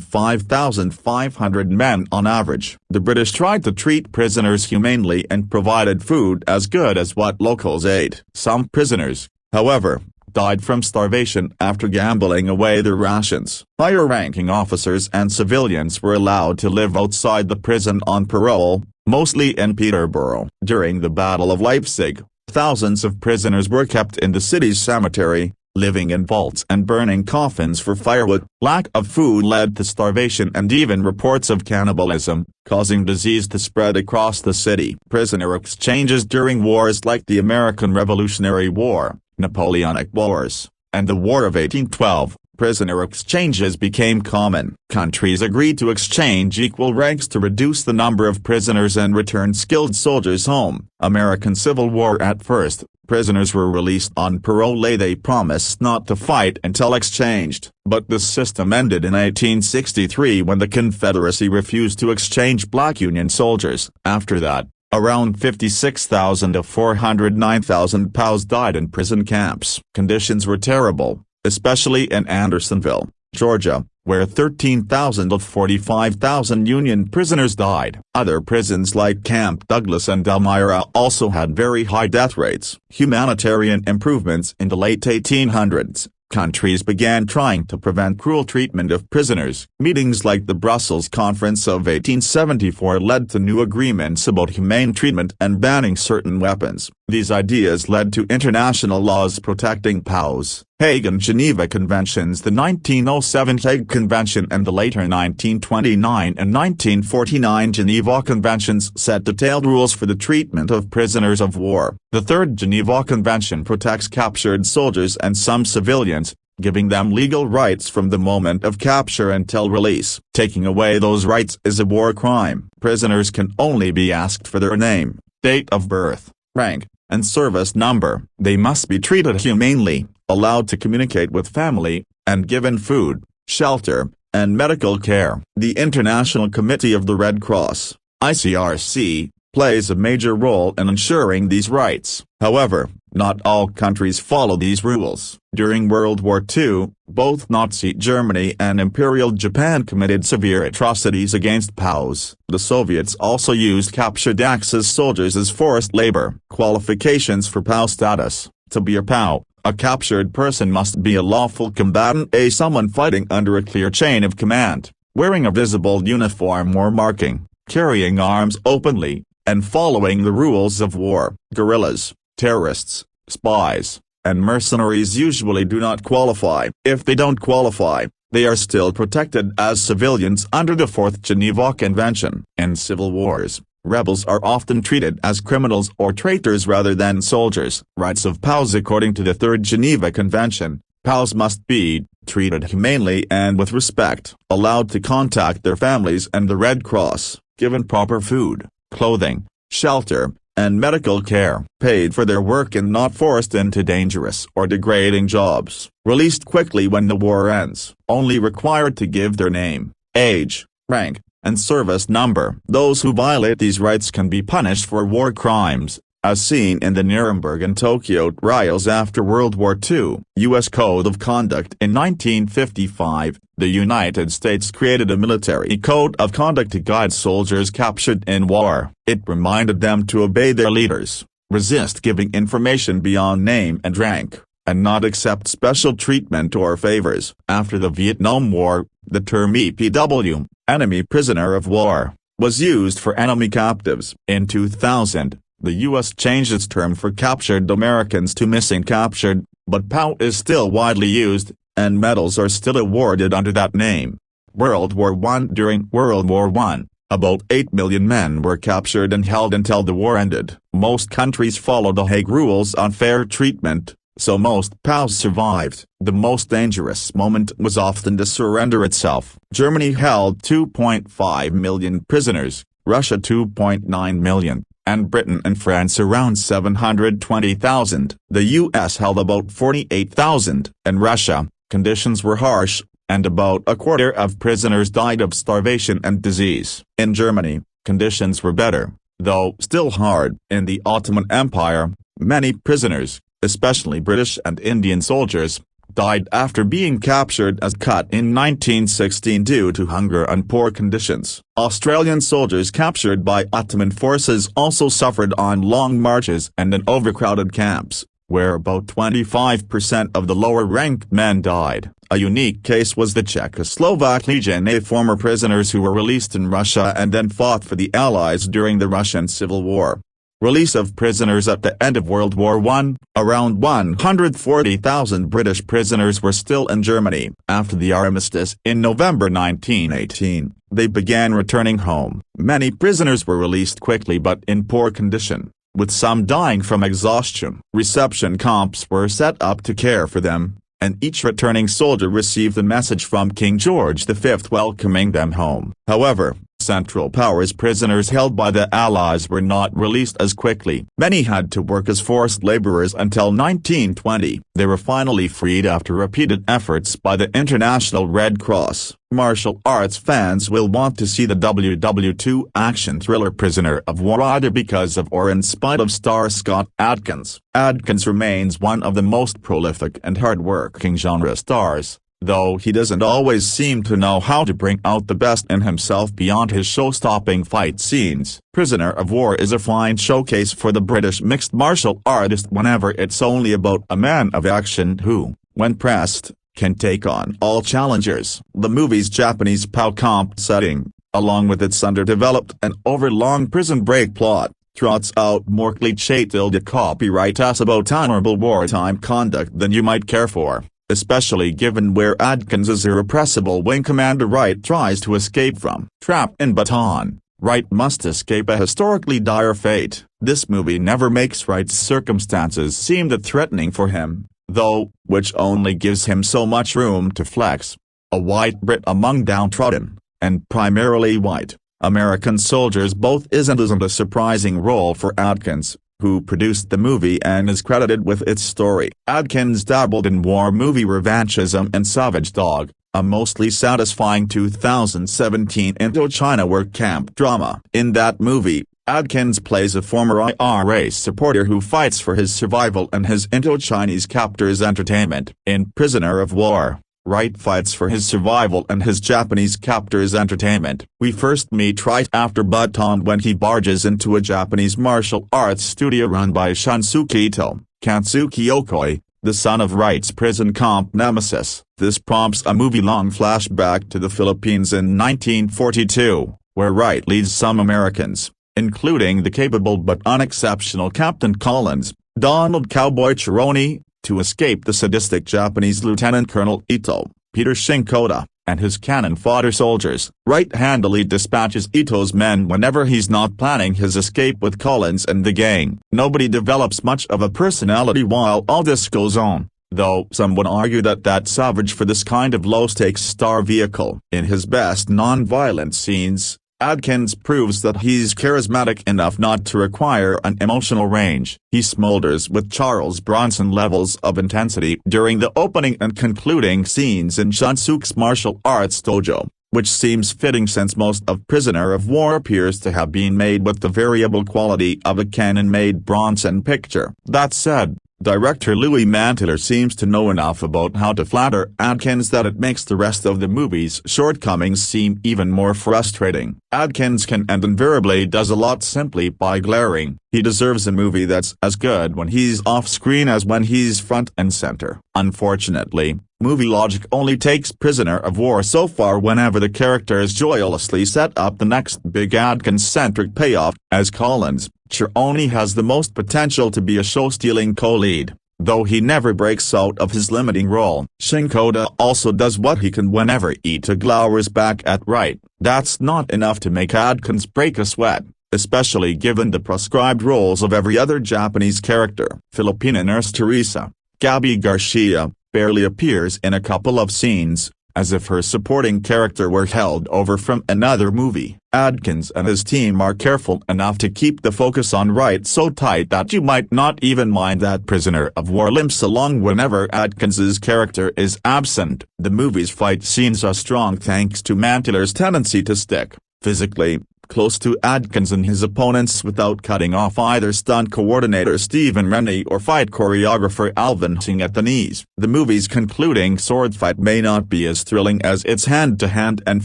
5,500 men on average. The British tried to treat prisoners humanely and provided food as good as what locals ate. Some prisoners, however, died from starvation after gambling away their rations. Higher-ranking officers and civilians were allowed to live outside the prison on parole, mostly in Peterborough. During the Battle of Leipzig, thousands of prisoners were kept in the city's cemetery, living in vaults and burning coffins for firewood. Lack of food led to starvation and even reports of cannibalism, causing disease to spread across the city. Prisoner exchanges during wars like the American Revolutionary War, Napoleonic Wars, and the War of 1812. Prisoner exchanges became common. Countries agreed to exchange equal ranks to reduce the number of prisoners and return skilled soldiers home. American Civil War. At first, prisoners were released on parole. They promised not to fight until exchanged. But this system ended in 1863 when the Confederacy refused to exchange black Union soldiers. After that, around 56,000 to 409,000 POWs died in prison camps. Conditions were terrible, especially in Andersonville, Georgia, where 13,000 of 45,000 Union prisoners died. Other prisons like Camp Douglas and Elmira also had very high death rates. Humanitarian improvements. In the late 1800s, countries began trying to prevent cruel treatment of prisoners. Meetings like the Brussels Conference of 1874 led to new agreements about humane treatment and banning certain weapons. These ideas led to international laws protecting POWs. Hague and Geneva Conventions. The 1907 Hague Convention and the later 1929 and 1949 Geneva Conventions set detailed rules for the treatment of prisoners of war. The Third Geneva Convention protects captured soldiers and some civilians, giving them legal rights from the moment of capture until release. Taking away those rights is a war crime. Prisoners can only be asked for their name, date of birth, rank, and service number. They must be treated humanely, allowed to communicate with family, and given food, shelter, and medical care. The International Committee of the Red Cross, ICRC, plays a major role in ensuring these rights. However, not all countries follow these rules. During World War II, both Nazi Germany and Imperial Japan committed severe atrocities against POWs. The Soviets also used captured Axis soldiers as forced labor. Qualifications for POW status. To be a POW, a captured person must be a lawful combatant, someone fighting under a clear chain of command, wearing a visible uniform or marking, carrying arms openly, and following the rules of war. Guerrillas, terrorists, spies, and mercenaries usually do not qualify. If they don't qualify, they are still protected as civilians under the Fourth Geneva Convention. In civil wars, rebels are often treated as criminals or traitors rather than soldiers. Rights of POWs. According to the Third Geneva Convention, POWs must be treated humanely and with respect, allowed to contact their families and the Red Cross, given proper food, clothing, shelter, and medical care, paid for their work and not forced into dangerous or degrading jobs, released quickly when the war ends, only required to give their name, age, rank, and service number. Those who violate these rights can be punished for war crimes, as seen in the Nuremberg and Tokyo trials after World War II. U.S. Code of Conduct. In 1955, the United States created a military code of conduct to guide soldiers captured in war. It reminded them to obey their leaders, resist giving information beyond name and rank, and not accept special treatment or favors. After the Vietnam War, the term EPW, enemy prisoner of war, was used for enemy captives. In 2000, the U.S. changed its term for captured Americans to missing captured, but POW is still widely used, and medals are still awarded under that name. World War I. During World War I, about 8 million men were captured and held until the war ended. Most countries followed the Hague Rules on fair treatment, so most POWs survived. The most dangerous moment was often the surrender itself. Germany held 2.5 million prisoners, Russia 2.9 million, and Britain and France around 720,000. The US held about 48,000. In Russia, conditions were harsh, and about a quarter of prisoners died of starvation and disease. In Germany, conditions were better, though still hard. In the Ottoman Empire, many prisoners, especially British and Indian soldiers, died after being captured as cut in 1916 due to hunger and poor conditions. Australian soldiers captured by Ottoman forces also suffered on long marches and in overcrowded camps, where about 25% of the lower-ranked men died. A unique case was the Czechoslovak Legion, former prisoners who were released in Russia and then fought for the Allies during the Russian Civil War. Release of prisoners. At the end of World War I, around 140,000 British prisoners were still in Germany. After the armistice in November 1918, they began returning home. Many prisoners were released quickly but in poor condition, with some dying from exhaustion. Reception camps were set up to care for them, and each returning soldier received a message from King George V welcoming them home. However, Central Powers prisoners held by the Allies were not released as quickly. Many had to work as forced laborers until 1920. They were finally freed after repeated efforts by the International Red Cross. Martial arts fans will want to see the WW2 action thriller Prisoner of War either because of or in spite of star Scott Adkins. Adkins remains one of the most prolific and hard-working genre stars, though he doesn't always seem to know how to bring out the best in himself beyond his show-stopping fight scenes. Prisoner of War is a fine showcase for the British mixed martial artist whenever it's only about a man of action who, when pressed, can take on all challengers. The movie's Japanese POW camp setting, along with its underdeveloped and overlong prison break plot, trots out more cliché-tilde copyright about honorable wartime conduct than you might care for, especially given where Adkins' irrepressible wing commander Wright tries to escape from. Trapped in Bataan, Wright must escape a historically dire fate. This movie never makes Wright's circumstances seem that threatening for him, though, which only gives him so much room to flex. A white Brit among downtrodden, and primarily white, American soldiers both isn't a surprising role for Adkins, who produced the movie and is credited with its story. Adkins dabbled in war movie revanchism and Savage Dog, a mostly satisfying 2017 Indochina war camp drama. In that movie, Adkins plays a former IRA supporter who fights for his survival and his Indochinese captors' entertainment. In Prisoner of War, Wright fights for his survival and his Japanese captors' entertainment. We first meet Wright after Bataan when he barges into a Japanese martial arts studio run by Shunsuke Ito, Katsuki Okoi, the son of Wright's prison camp nemesis. This prompts a movie-long flashback to the Philippines in 1942, where Wright leads some Americans, including the capable but unexceptional Captain Collins, Donald Cowboy Chironi, to escape the sadistic Japanese Lieutenant Colonel Ito, Peter Shinkoda, and his cannon fodder soldiers. Wright handily dispatches Ito's men whenever he's not planning his escape with Collins and the gang. Nobody develops much of a personality while all this goes on, though some would argue that that's savage for this kind of low-stakes star vehicle. In his best non-violent scenes, Adkins proves that he's charismatic enough not to require an emotional range. He smolders with Charles Bronson levels of intensity during the opening and concluding scenes in Shunsuke's martial arts dojo, which seems fitting since most of Prisoner of War appears to have been made with the variable quality of a Canon-made Bronson picture. That said, director Louis Manteler seems to know enough about how to flatter Adkins that it makes the rest of the movie's shortcomings seem even more frustrating. Adkins can and invariably does a lot simply by glaring. He deserves a movie that's as good when he's off-screen as when he's front and center. Unfortunately, movie logic only takes Prisoner of War so far whenever the characters joyously set up the next big Adkins-centric payoff, as Collins, Chironi has the most potential to be a show-stealing co-lead, though he never breaks out of his limiting role. Shinkoda also does what he can whenever Ita glowers back at Wright. That's not enough to make Adkins break a sweat, especially given the prescribed roles of every other Japanese character. Filipina nurse Teresa, Gabbi Garcia, barely appears in a couple of scenes, as if her supporting character were held over from another movie. Adkins and his team are careful enough to keep the focus on Wright so tight that you might not even mind that Prisoner of War limps along whenever Adkins's character is absent. The movie's fight scenes are strong thanks to Manteler's tendency to stick, physically, close to Adkins and his opponents without cutting off either stunt coordinator Stephen Rennie or fight choreographer Alvin Singh at the knees. The movie's concluding sword fight may not be as thrilling as its hand-to-hand and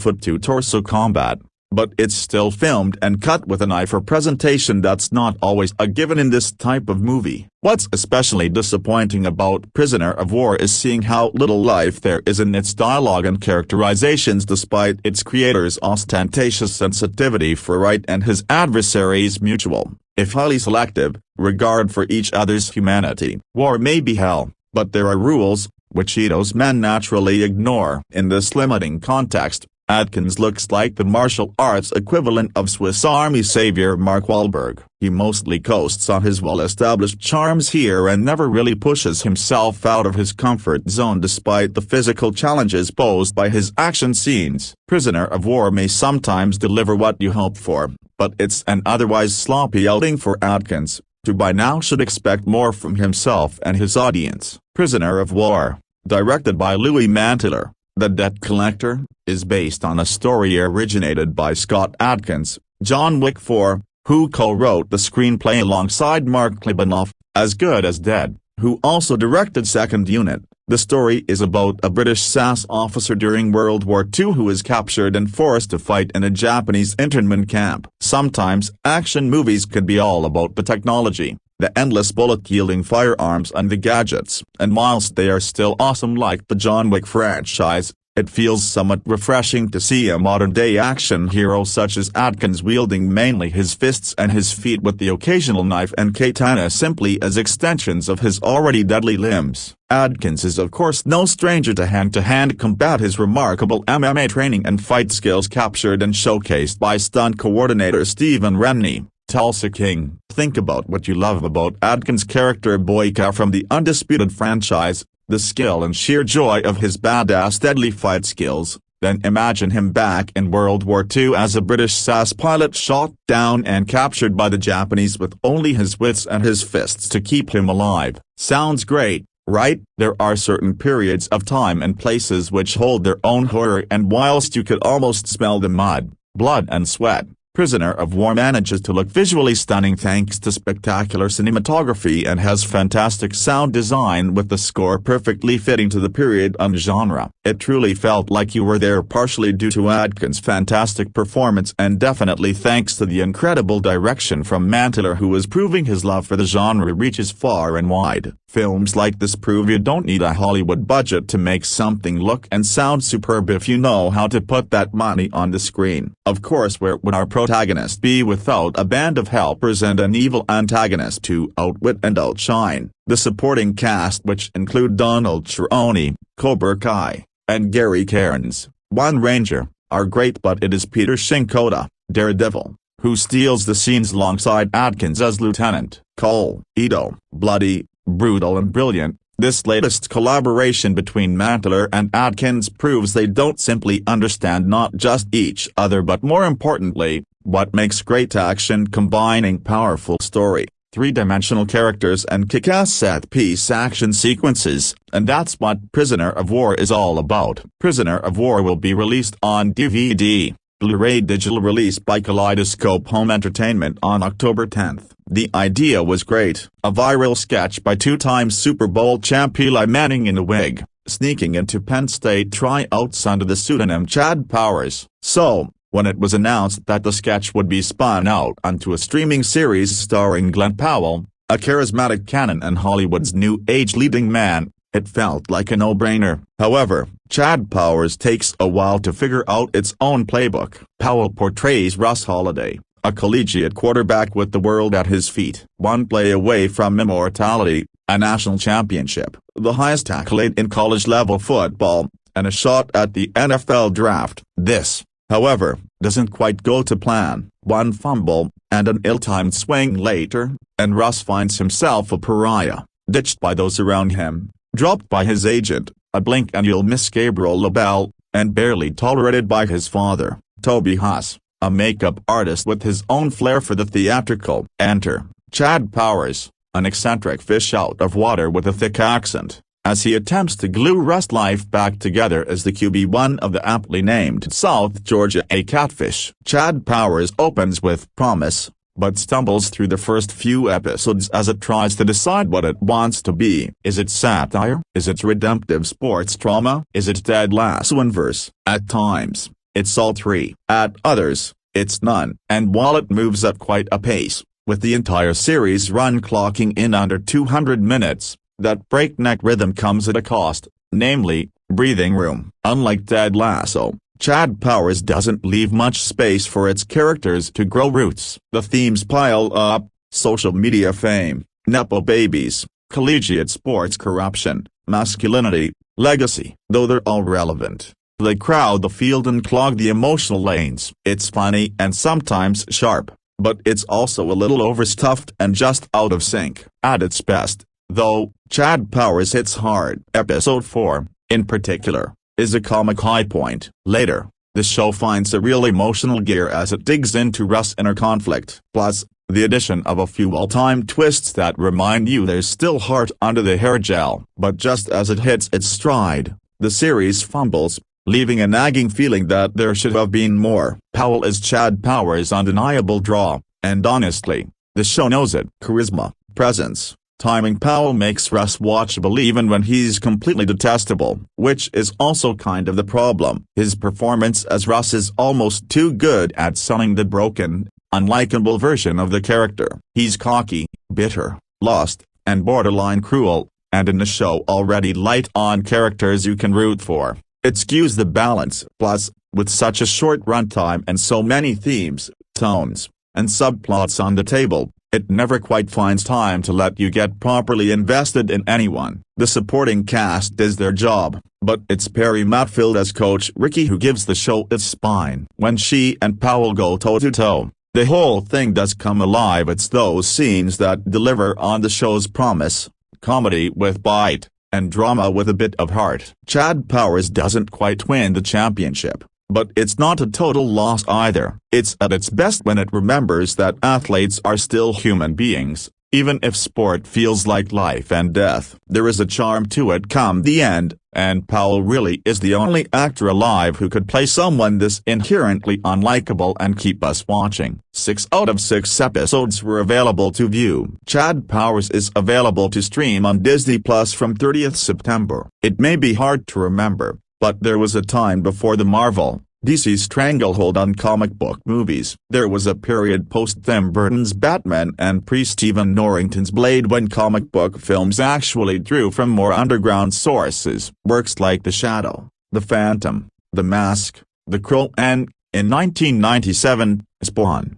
foot-to-torso combat, but it's still filmed and cut with an eye for presentation that's not always a given in this type of movie. What's especially disappointing about Prisoner of War is seeing how little life there is in its dialogue and characterizations despite its creator's ostentatious sensitivity for Wright and his adversaries' mutual, if highly selective, regard for each other's humanity. War may be hell, but there are rules, which Ito's men naturally ignore. In this limiting context, Adkins looks like the martial arts equivalent of Swiss Army savior Mark Wahlberg. He mostly coasts on his well-established charms here and never really pushes himself out of his comfort zone despite the physical challenges posed by his action scenes. Prisoner of War may sometimes deliver what you hope for, but it's an otherwise sloppy outing for Adkins, who by now should expect more from himself and his audience. Prisoner of War, directed by Louis Manteler, The Debt Collector, is based on a story originated by Scott Adkins, John Wick 4, who co-wrote the screenplay alongside Mark Klebanoff, As Good as Dead, who also directed Second Unit. The story is about a British SAS officer during World War II who is captured and forced to fight in a Japanese internment camp. Sometimes action movies can be all about the technology, the endless bullet-yielding firearms and the gadgets, and whilst they are still awesome like the John Wick franchise, it feels somewhat refreshing to see a modern-day action hero such as Adkins wielding mainly his fists and his feet with the occasional knife and katana simply as extensions of his already deadly limbs. Adkins is of course no stranger to hand-to-hand combat. His remarkable MMA training and fight skills captured and showcased by stunt coordinator Stephen Rennie, Tulsa King. Think about what you love about Adkins' character Boyka from the Undisputed franchise, the skill and sheer joy of his badass deadly fight skills, then imagine him back in World War II as a British SAS pilot shot down and captured by the Japanese with only his wits and his fists to keep him alive. Sounds great, right? There are certain periods of time and places which hold their own horror, and whilst you could almost smell the mud, blood and sweat, Prisoner of War manages to look visually stunning thanks to spectacular cinematography and has fantastic sound design with the score perfectly fitting to the period and genre. It truly felt like you were there, partially due to Adkins' fantastic performance and definitely thanks to the incredible direction from Manteler, who is proving his love for the genre reaches far and wide. Films like this prove you don't need a Hollywood budget to make something look and sound superb if you know how to put that money on the screen. Of course, where would our protagonist be without a band of helpers and an evil antagonist to outwit and outshine? The supporting cast, which include Donald Cerrone, Cobra Kai, and Gary Cairns, One Ranger, are great, but it is Peter Shinkoda, Daredevil, who steals the scenes alongside Adkins as Lieutenant Cole. Ito, bloody, brutal and brilliant. This latest collaboration between Manteler and Adkins proves they don't simply understand not just each other but more importantly, what makes great action, combining powerful story, three-dimensional characters and kick-ass set-piece action sequences, and that's what Prisoner of War is all about. Prisoner of War will be released on DVD, Blu-ray digital release by Kaleidoscope Home Entertainment on October 10th. The idea was great, a viral sketch by two-time Super Bowl champ Eli Manning in a wig, sneaking into Penn State tryouts under the pseudonym Chad Powers. So, when it was announced that the sketch would be spun out onto a streaming series starring Glenn Powell, a charismatic canon and Hollywood's new age leading man, it felt like a no-brainer. However, Chad Powers takes a while to figure out its own playbook. Powell portrays Russ Holliday, a collegiate quarterback with the world at his feet, one play away from immortality, a national championship, the highest accolade in college-level football, and a shot at the NFL draft. This, however, doesn't quite go to plan. One fumble, and an ill-timed swing later, and Russ finds himself a pariah, ditched by those around him, dropped by his agent, a blink and you'll miss Gabriel LaBelle, and barely tolerated by his father, Toby Haas, a makeup artist with his own flair for the theatrical. Enter Chad Powers, an eccentric fish out of water with a thick accent, as he attempts to glue Russ' life back together as the QB1 of the aptly named South Georgia A Catfish. Chad Powers opens with promise, but stumbles through the first few episodes as it tries to decide what it wants to be. Is it satire? Is it redemptive sports drama? Is it Ted Lasso inverse? At times, it's all three. At others, it's none. And while it moves at quite a pace, with the entire series run clocking in under 200 minutes, that breakneck rhythm comes at a cost, namely, breathing room. Unlike Ted Lasso, Chad Powers doesn't leave much space for its characters to grow roots. The themes pile up: social media fame, nepo babies, collegiate sports corruption, masculinity, legacy. Though they're all relevant, they crowd the field and clog the emotional lanes. It's funny and sometimes sharp, but it's also a little overstuffed and just out of sync. At its best, though, Chad Powers hits hard. Episode 4, in particular, is a comic high point. Later, the show finds a real emotional gear as it digs into Russ' inner conflict. Plus, the addition of a few all-time twists that remind you there's still heart under the hair gel. But just as it hits its stride, the series fumbles, leaving a nagging feeling that there should have been more. Powell is Chad Powers' undeniable draw, and honestly, the show knows it. Charisma, presence, timing. Powell makes Russ watchable even when he's completely detestable, which is also kind of the problem. His performance as Russ is almost too good at selling the broken, unlikable version of the character. He's cocky, bitter, lost, and borderline cruel, and in the show already light on characters you can root for, it skews the balance. Plus, with such a short runtime and so many themes, tones, and subplots on the table, it never quite finds time to let you get properly invested in anyone. The supporting cast does their job, but it's Perry Matfield as Coach Ricky who gives the show its spine. When she and Powell go toe-to-toe, the whole thing does come alive. It's those scenes that deliver on the show's promise: comedy with bite, and drama with a bit of heart. Chad Powers doesn't quite win the championship, but it's not a total loss either. It's at its best when it remembers that athletes are still human beings, even if sport feels like life and death. There is a charm to it come the end, and Powell really is the only actor alive who could play someone this inherently unlikable and keep us watching. 6 out of 6 episodes were available to view. Chad Powers is available to stream on Disney Plus from 30th September. It may be hard to remember, but there was a time before the Marvel, DC stranglehold on comic book movies. There was a period post-Tim Burton's Batman and pre-Stephen Norrington's Blade when comic book films actually drew from more underground sources. Works like The Shadow, The Phantom, The Mask, The Crow, and, in 1997, Spawn.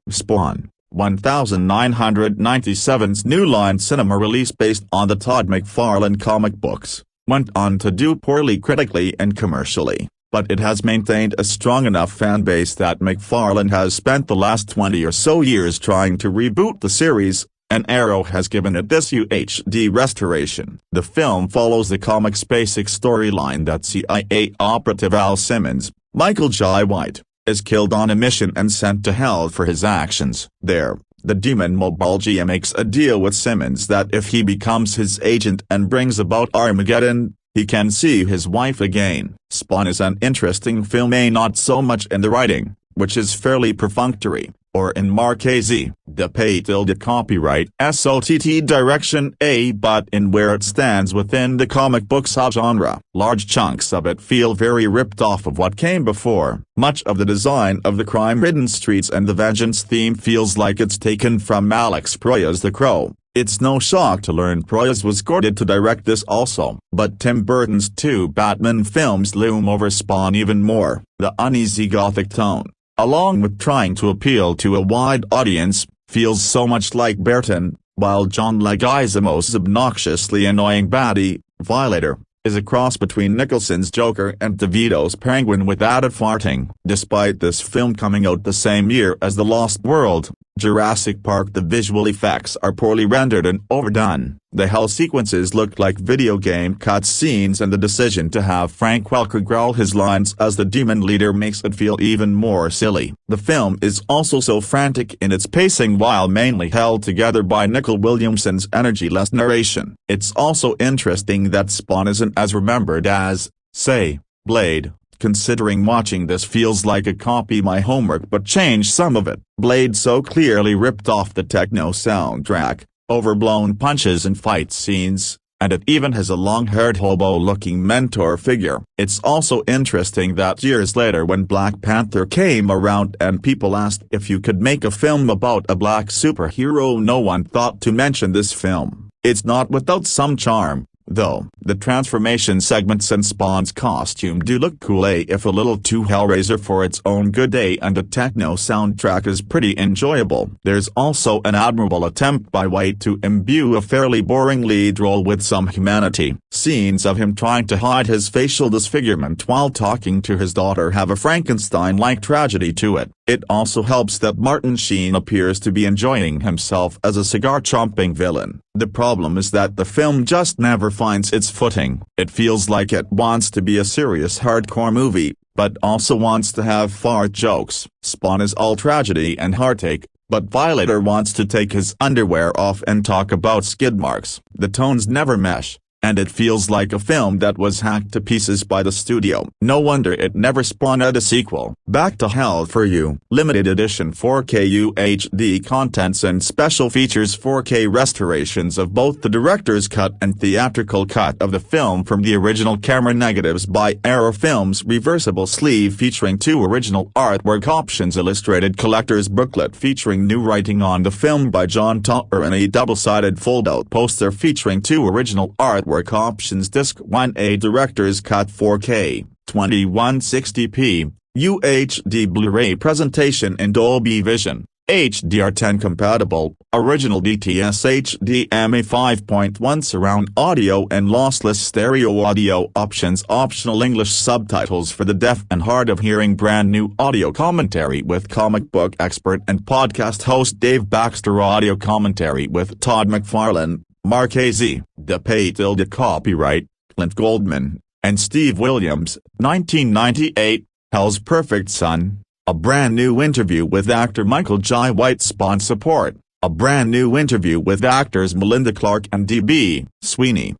1997's New Line Cinema release based on the Todd McFarlane comic books, went on to do poorly critically and commercially, but it has maintained a strong enough fan base that McFarlane has spent the last 20 or so years trying to reboot the series, and Arrow has given it this UHD restoration. The film follows the comic's basic storyline that CIA operative Al Simmons, Michael Jai White, is killed on a mission and sent to hell for his actions. There, the demon Mobalgia makes a deal with Simmons that if he becomes his agent and brings about Armageddon, he can see his wife again. Spawn is an interesting film, not so much in the writing, which is fairly perfunctory, or in Marchese, the copyright SOTT direction A, but in where it stands within the comic book subgenre. Large chunks of it feel very ripped off of what came before. Much of the design of the crime-ridden streets and the vengeance theme feels like it's taken from Alex Proyas' The Crow. It's no shock to learn Proyas was courted to direct this also, but Tim Burton's two Batman films loom over Spawn even more. The uneasy gothic tone, along with trying to appeal to a wide audience, feels so much like Burton, while John Leguizamo's obnoxiously annoying baddie, Violator, is a cross between Nicholson's Joker and DeVito's Penguin with added farting. Despite this film coming out the same year as The Lost World, Jurassic Park, the visual effects are poorly rendered and overdone. The hell sequences look like video game cutscenes, and the decision to have Frank Welker growl his lines as the demon leader makes it feel even more silly. The film is also so frantic in its pacing while mainly held together by Nicol Williamson's energy-less narration. It's also interesting that Spawn isn't as remembered as, say, Blade. Considering watching this feels like a copy my homework but change some of it. Blade so clearly ripped off the techno soundtrack, overblown punches and fight scenes, and it even has a long-haired hobo-looking mentor figure. It's also interesting that years later when Black Panther came around and people asked if you could make a film about a black superhero, no one thought to mention this film. It's not without some charm, though. The transformation segments and Spawn's costume do look cool, if a little too Hellraiser for its own good, and the techno soundtrack is pretty enjoyable. There's also an admirable attempt by White to imbue a fairly boring lead role with some humanity. Scenes of him trying to hide his facial disfigurement while talking to his daughter have a Frankenstein-like tragedy to it. It also helps that Martin Sheen appears to be enjoying himself as a cigar-chomping villain. The problem is that the film just never finds its footing. It feels like it wants to be a serious hardcore movie, but also wants to have fart jokes. Spawn is all tragedy and heartache, but Violator wants to take his underwear off and talk about skid marks. The tones never mesh, and it feels like a film that was hacked to pieces by the studio. No wonder it never spawned a sequel. Back to Hell for You. Limited edition 4K UHD contents and special features. 4K restorations of both the director's cut and theatrical cut of the film from the original camera negatives by Arrow Films. Reversible sleeve featuring 2 original artwork options. Illustrated collector's booklet featuring new writing on the film by John Tauer, and a double-sided fold-out poster featuring 2 original artwork options. Disc 1A Director's Cut 4K, 2160p, UHD Blu-ray presentation in Dolby Vision, HDR10 compatible, original DTS HDMI 5.1 surround audio and lossless stereo audio options. Optional English subtitles for the deaf and hard of hearing. Brand new audio commentary with comic book expert and podcast host Dave Baxter. Audio commentary with Todd McFarlane, Marchese, the copyright, Clint Goldman, and Steve Williams. 1998, Hell's Perfect Son, a brand new interview with actor Michael Jai White. Spawn support, a brand new interview with actors Melinda Clarke and D.B. Sweeney.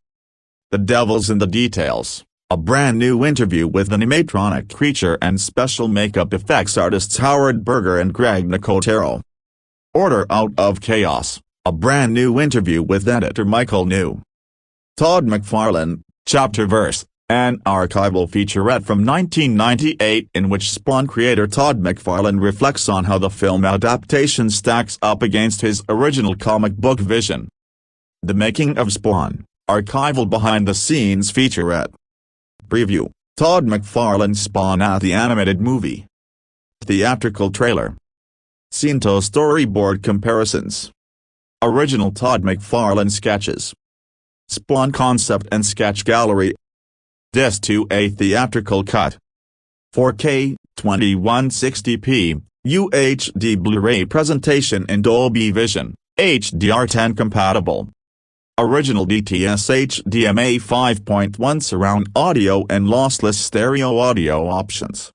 The Devil's in the Details, a brand new interview with animatronic creature and special makeup effects artists Howard Berger and Greg Nicotero. Order Out of Chaos, a brand new interview with editor Michael New. Todd McFarlane, Chapterverse, an archival featurette from 1998 in which Spawn creator Todd McFarlane reflects on how the film adaptation stacks up against his original comic book vision. The Making of Spawn, archival behind-the-scenes featurette. Preview, Todd McFarlane Spawn at the animated movie. Theatrical trailer. Scene to storyboard comparisons. Original Todd McFarlane sketches. Spawn concept and sketch gallery. Disc 2A theatrical cut. 4K, 2160p, UHD Blu-ray presentation in Dolby Vision, HDR10 compatible. Original DTS HDMI 5.1 surround audio and lossless stereo audio options.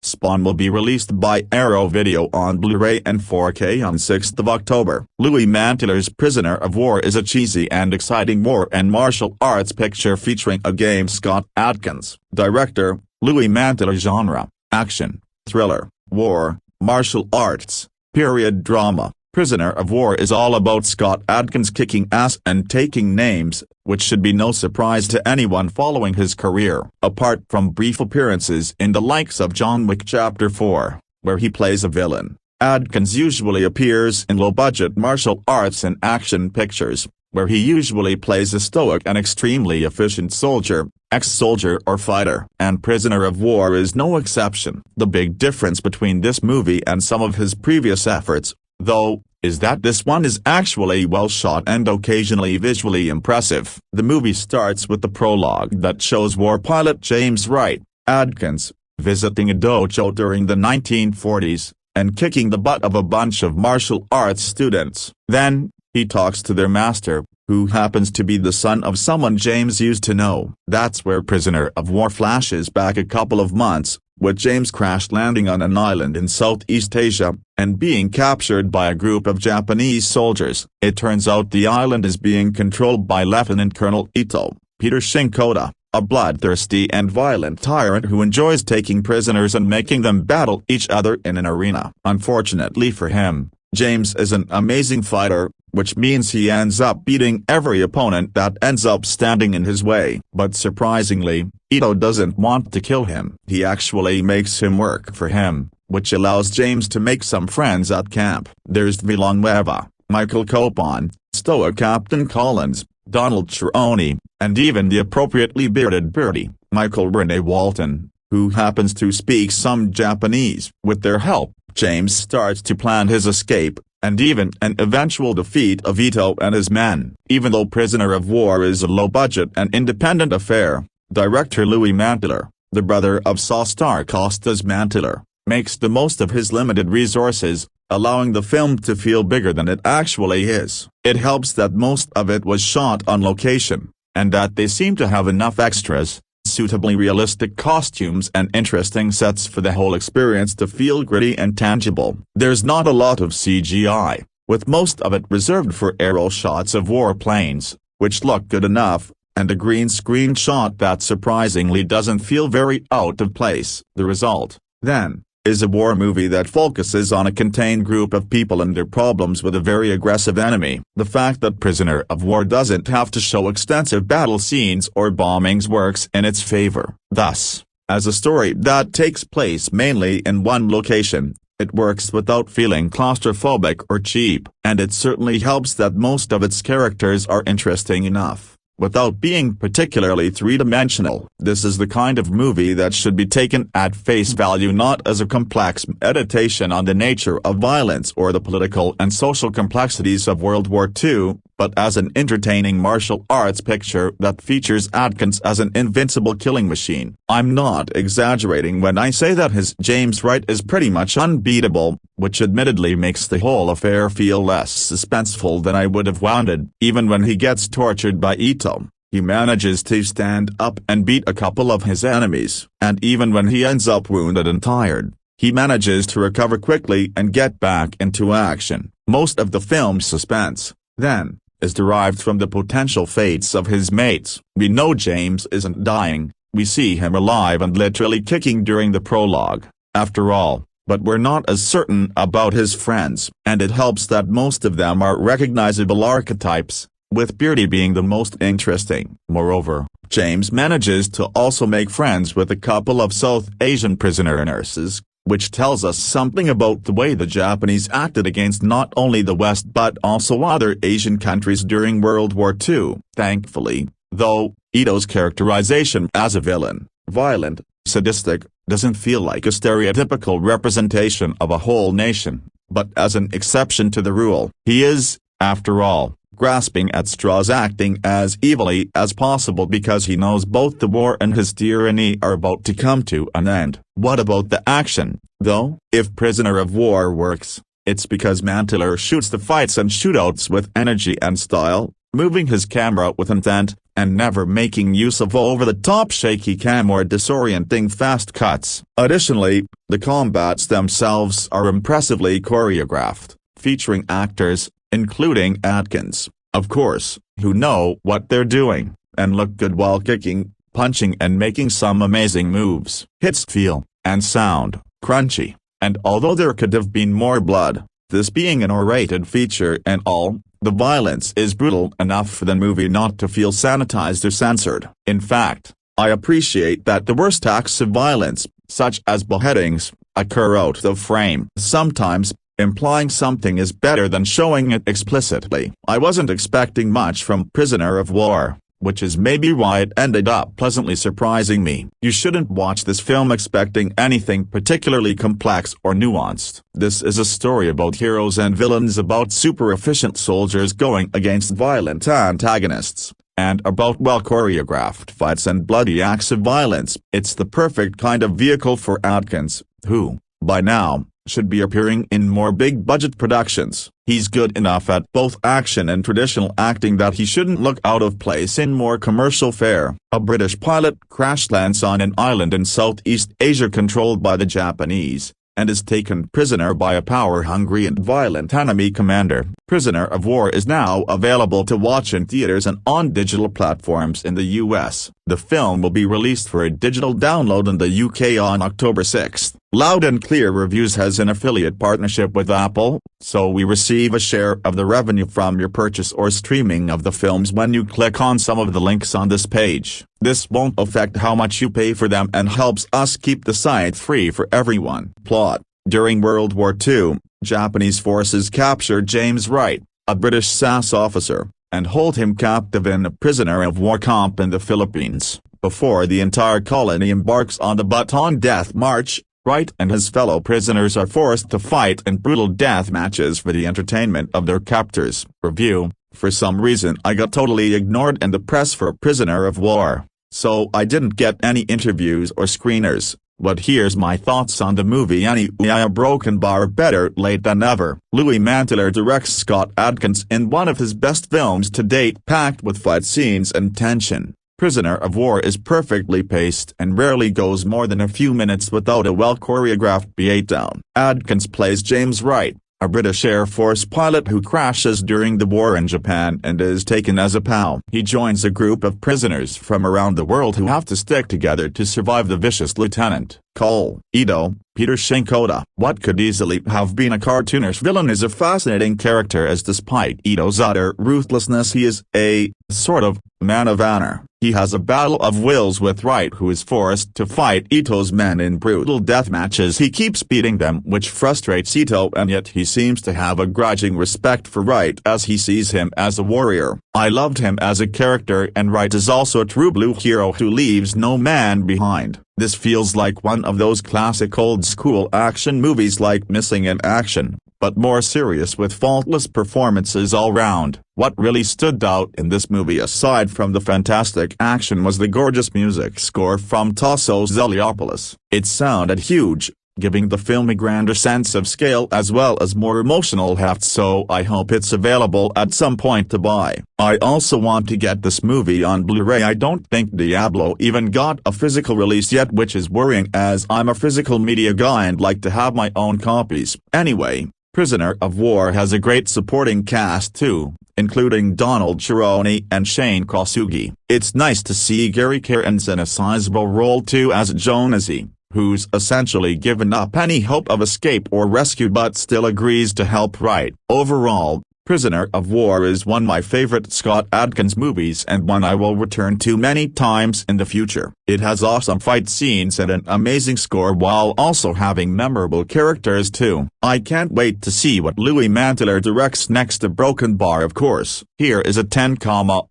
Spawn will be released by Arrow Video on Blu-ray and 4K on 6th of October. Louis Manteller's Prisoner of War is a cheesy and exciting war and martial arts picture featuring a game Scott Adkins, director, Louis Manteller genre, action, thriller, war, martial arts, period drama. Prisoner of War is all about Scott Adkins kicking ass and taking names, which should be no surprise to anyone following his career. Apart from brief appearances in the likes of John Wick Chapter 4, where he plays a villain, Adkins usually appears in low-budget martial arts and action pictures, where he usually plays a stoic and extremely efficient soldier, ex-soldier or fighter. And Prisoner of War is no exception. The big difference between this movie and some of his previous efforts, though, is that this one is actually well shot and occasionally visually impressive. The movie starts with the prologue that shows war pilot James Wright, Adkins, visiting a dojo during the 1940s, and kicking the butt of a bunch of martial arts students. Then, he talks to their master, who happens to be the son of someone James used to know. That's where Prisoner of War flashes back a couple of months, with James crash landing on an island in Southeast Asia, and being captured by a group of Japanese soldiers. It turns out the island is being controlled by Lieutenant Colonel Ito, Peter Shinkoda, a bloodthirsty and violent tyrant who enjoys taking prisoners and making them battle each other in an arena. Unfortunately for him, James is an amazing fighter, which means he ends up beating every opponent that ends up standing in his way. But surprisingly, Ito doesn't want to kill him. He actually makes him work for him, which allows James to make some friends at camp. There's Villanueva, Michael Copon, stoic Captain Collins, Donald Cerrone, and even the appropriately bearded birdie, Michael Rene Walton, who happens to speak some Japanese. With their help, James starts to plan his escape, and even an eventual defeat of Ito and his men. Even though Prisoner of War is a low-budget and independent affair, director Louis Manteller, the brother of Saw star Costas Manteller, makes the most of his limited resources, allowing the film to feel bigger than it actually is. It helps that most of it was shot on location, and that they seem to have enough extras, suitably realistic costumes and interesting sets for the whole experience to feel gritty and tangible. There's not a lot of CGI, with most of it reserved for aerial shots of warplanes, which look good enough, and a green screen shot that surprisingly doesn't feel very out of place. The result, then, is a war movie that focuses on a contained group of people and their problems with a very aggressive enemy. The fact that Prisoner of War doesn't have to show extensive battle scenes or bombings works in its favor. Thus, as a story that takes place mainly in one location, it works without feeling claustrophobic or cheap. And it certainly helps that most of its characters are interesting enough, without being particularly three-dimensional. This is the kind of movie that should be taken at face value, not as a complex meditation on the nature of violence or the political and social complexities of World War II, but as an entertaining martial arts picture that features Adkins as an invincible killing machine. I'm not exaggerating when I say that his James Wright is pretty much unbeatable, which admittedly makes the whole affair feel less suspenseful than I would have wanted. Even when he gets tortured by Ito, he manages to stand up and beat a couple of his enemies. And even when he ends up wounded and tired, he manages to recover quickly and get back into action. Most of the film's suspense, then, is derived from the potential fates of his mates. We know James isn't dying, we see him alive and literally kicking during the prologue, after all, but we're not as certain about his friends. And it helps that most of them are recognizable archetypes, with Beardy being the most interesting. Moreover, James manages to also make friends with a couple of South Asian prisoner nurses, which tells us something about the way the Japanese acted against not only the West but also other Asian countries during World War II. Thankfully, though, Ito's characterization as a villain, violent, sadistic, doesn't feel like a stereotypical representation of a whole nation, but as an exception to the rule. He is, after all, grasping at straws, acting as evilly as possible because he knows both the war and his tyranny are about to come to an end. What about the action, though? If Prisoner of War works, it's because Manteller shoots the fights and shootouts with energy and style, moving his camera with intent, and never making use of over-the-top shaky cam or disorienting fast cuts. Additionally, the combats themselves are impressively choreographed, featuring actors, including Atkins, of course, who know what they're doing, and look good while kicking, punching and making some amazing moves. Hits feel, and sound, crunchy, and although there could have been more blood, this being an R-rated feature and all, the violence is brutal enough for the movie not to feel sanitized or censored. In fact, I appreciate that the worst acts of violence, such as beheadings, occur out of frame. Sometimes, implying something is better than showing it explicitly. I wasn't expecting much from Prisoner of War, which is maybe why it ended up pleasantly surprising me. You shouldn't watch this film expecting anything particularly complex or nuanced. This is a story about heroes and villains, about super efficient soldiers going against violent antagonists, and about well-choreographed fights and bloody acts of violence. It's the perfect kind of vehicle for Adkins, who, by now, should be appearing in more big-budget productions. He's good enough at both action and traditional acting that he shouldn't look out of place in more commercial fare. A British pilot crash lands on an island in Southeast Asia controlled by the Japanese, and is taken prisoner by a power-hungry and violent enemy commander. Prisoner of War is now available to watch in theaters and on digital platforms in the US. The film will be released for a digital download in the UK on October 6. Loud and Clear Reviews has an affiliate partnership with Apple, so we receive a share of the revenue from your purchase or streaming of the films when you click on some of the links on this page. This won't affect how much you pay for them and helps us keep the site free for everyone. Plot: during World War II, Japanese forces capture James Wright, a British SAS officer, and hold him captive in a prisoner of war camp in the Philippines. Before the entire colony embarks on the Bataan Death March, Wright and his fellow prisoners are forced to fight in brutal death matches for the entertainment of their captors. Review: for some reason I got totally ignored in the press for Prisoner of War, so I didn't get any interviews or screeners, but here's my thoughts on the movie anyway. A broken bar, better late than never. Louis Manteler directs Scott Adkins in one of his best films to date, packed with fight scenes and tension. Prisoner of War is perfectly paced and rarely goes more than a few minutes without a well-choreographed beatdown. Adkins plays James Wright, a British Air Force pilot who crashes during the war in Japan and is taken as a POW. He joins a group of prisoners from around the world who have to stick together to survive the vicious Lieutenant Cole Ito, Peter Shinkoda. What could easily have been a cartoonish villain is a fascinating character, as despite Ito's utter ruthlessness he is a, sort of, man of honor. He has a battle of wills with Wright, who is forced to fight Ito's men in brutal death matches. He keeps beating them, which frustrates Ito, and yet he seems to have a grudging respect for Wright as he sees him as a warrior. I loved him as a character, and Wright is also a true blue hero who leaves no man behind. This feels like one of those classic old-school action movies like Missing in Action, but more serious with faultless performances all round. What really stood out in this movie aside from the fantastic action was the gorgeous music score from Tassos Zeliopoulos. It sounded huge, giving the film a grander sense of scale as well as more emotional heft, so I hope it's available at some point to buy. I also want to get this movie on Blu-ray. I don't think Diablo even got a physical release yet, which is worrying as I'm a physical media guy and like to have my own copies. Anyway, Prisoner of War has a great supporting cast too, including Donald Cerrone and Shane Kosugi. It's nice to see Gary Cairns in a sizable role too as Jonesy, who's essentially given up any hope of escape or rescue but still agrees to help Wright. Overall, Prisoner of War is one of my favorite Scott Adkins movies and one I will return to many times in the future. It has awesome fight scenes and an amazing score while also having memorable characters too. I can't wait to see what Louis Manteler directs next. A broken bar, of course. Here is a 10,000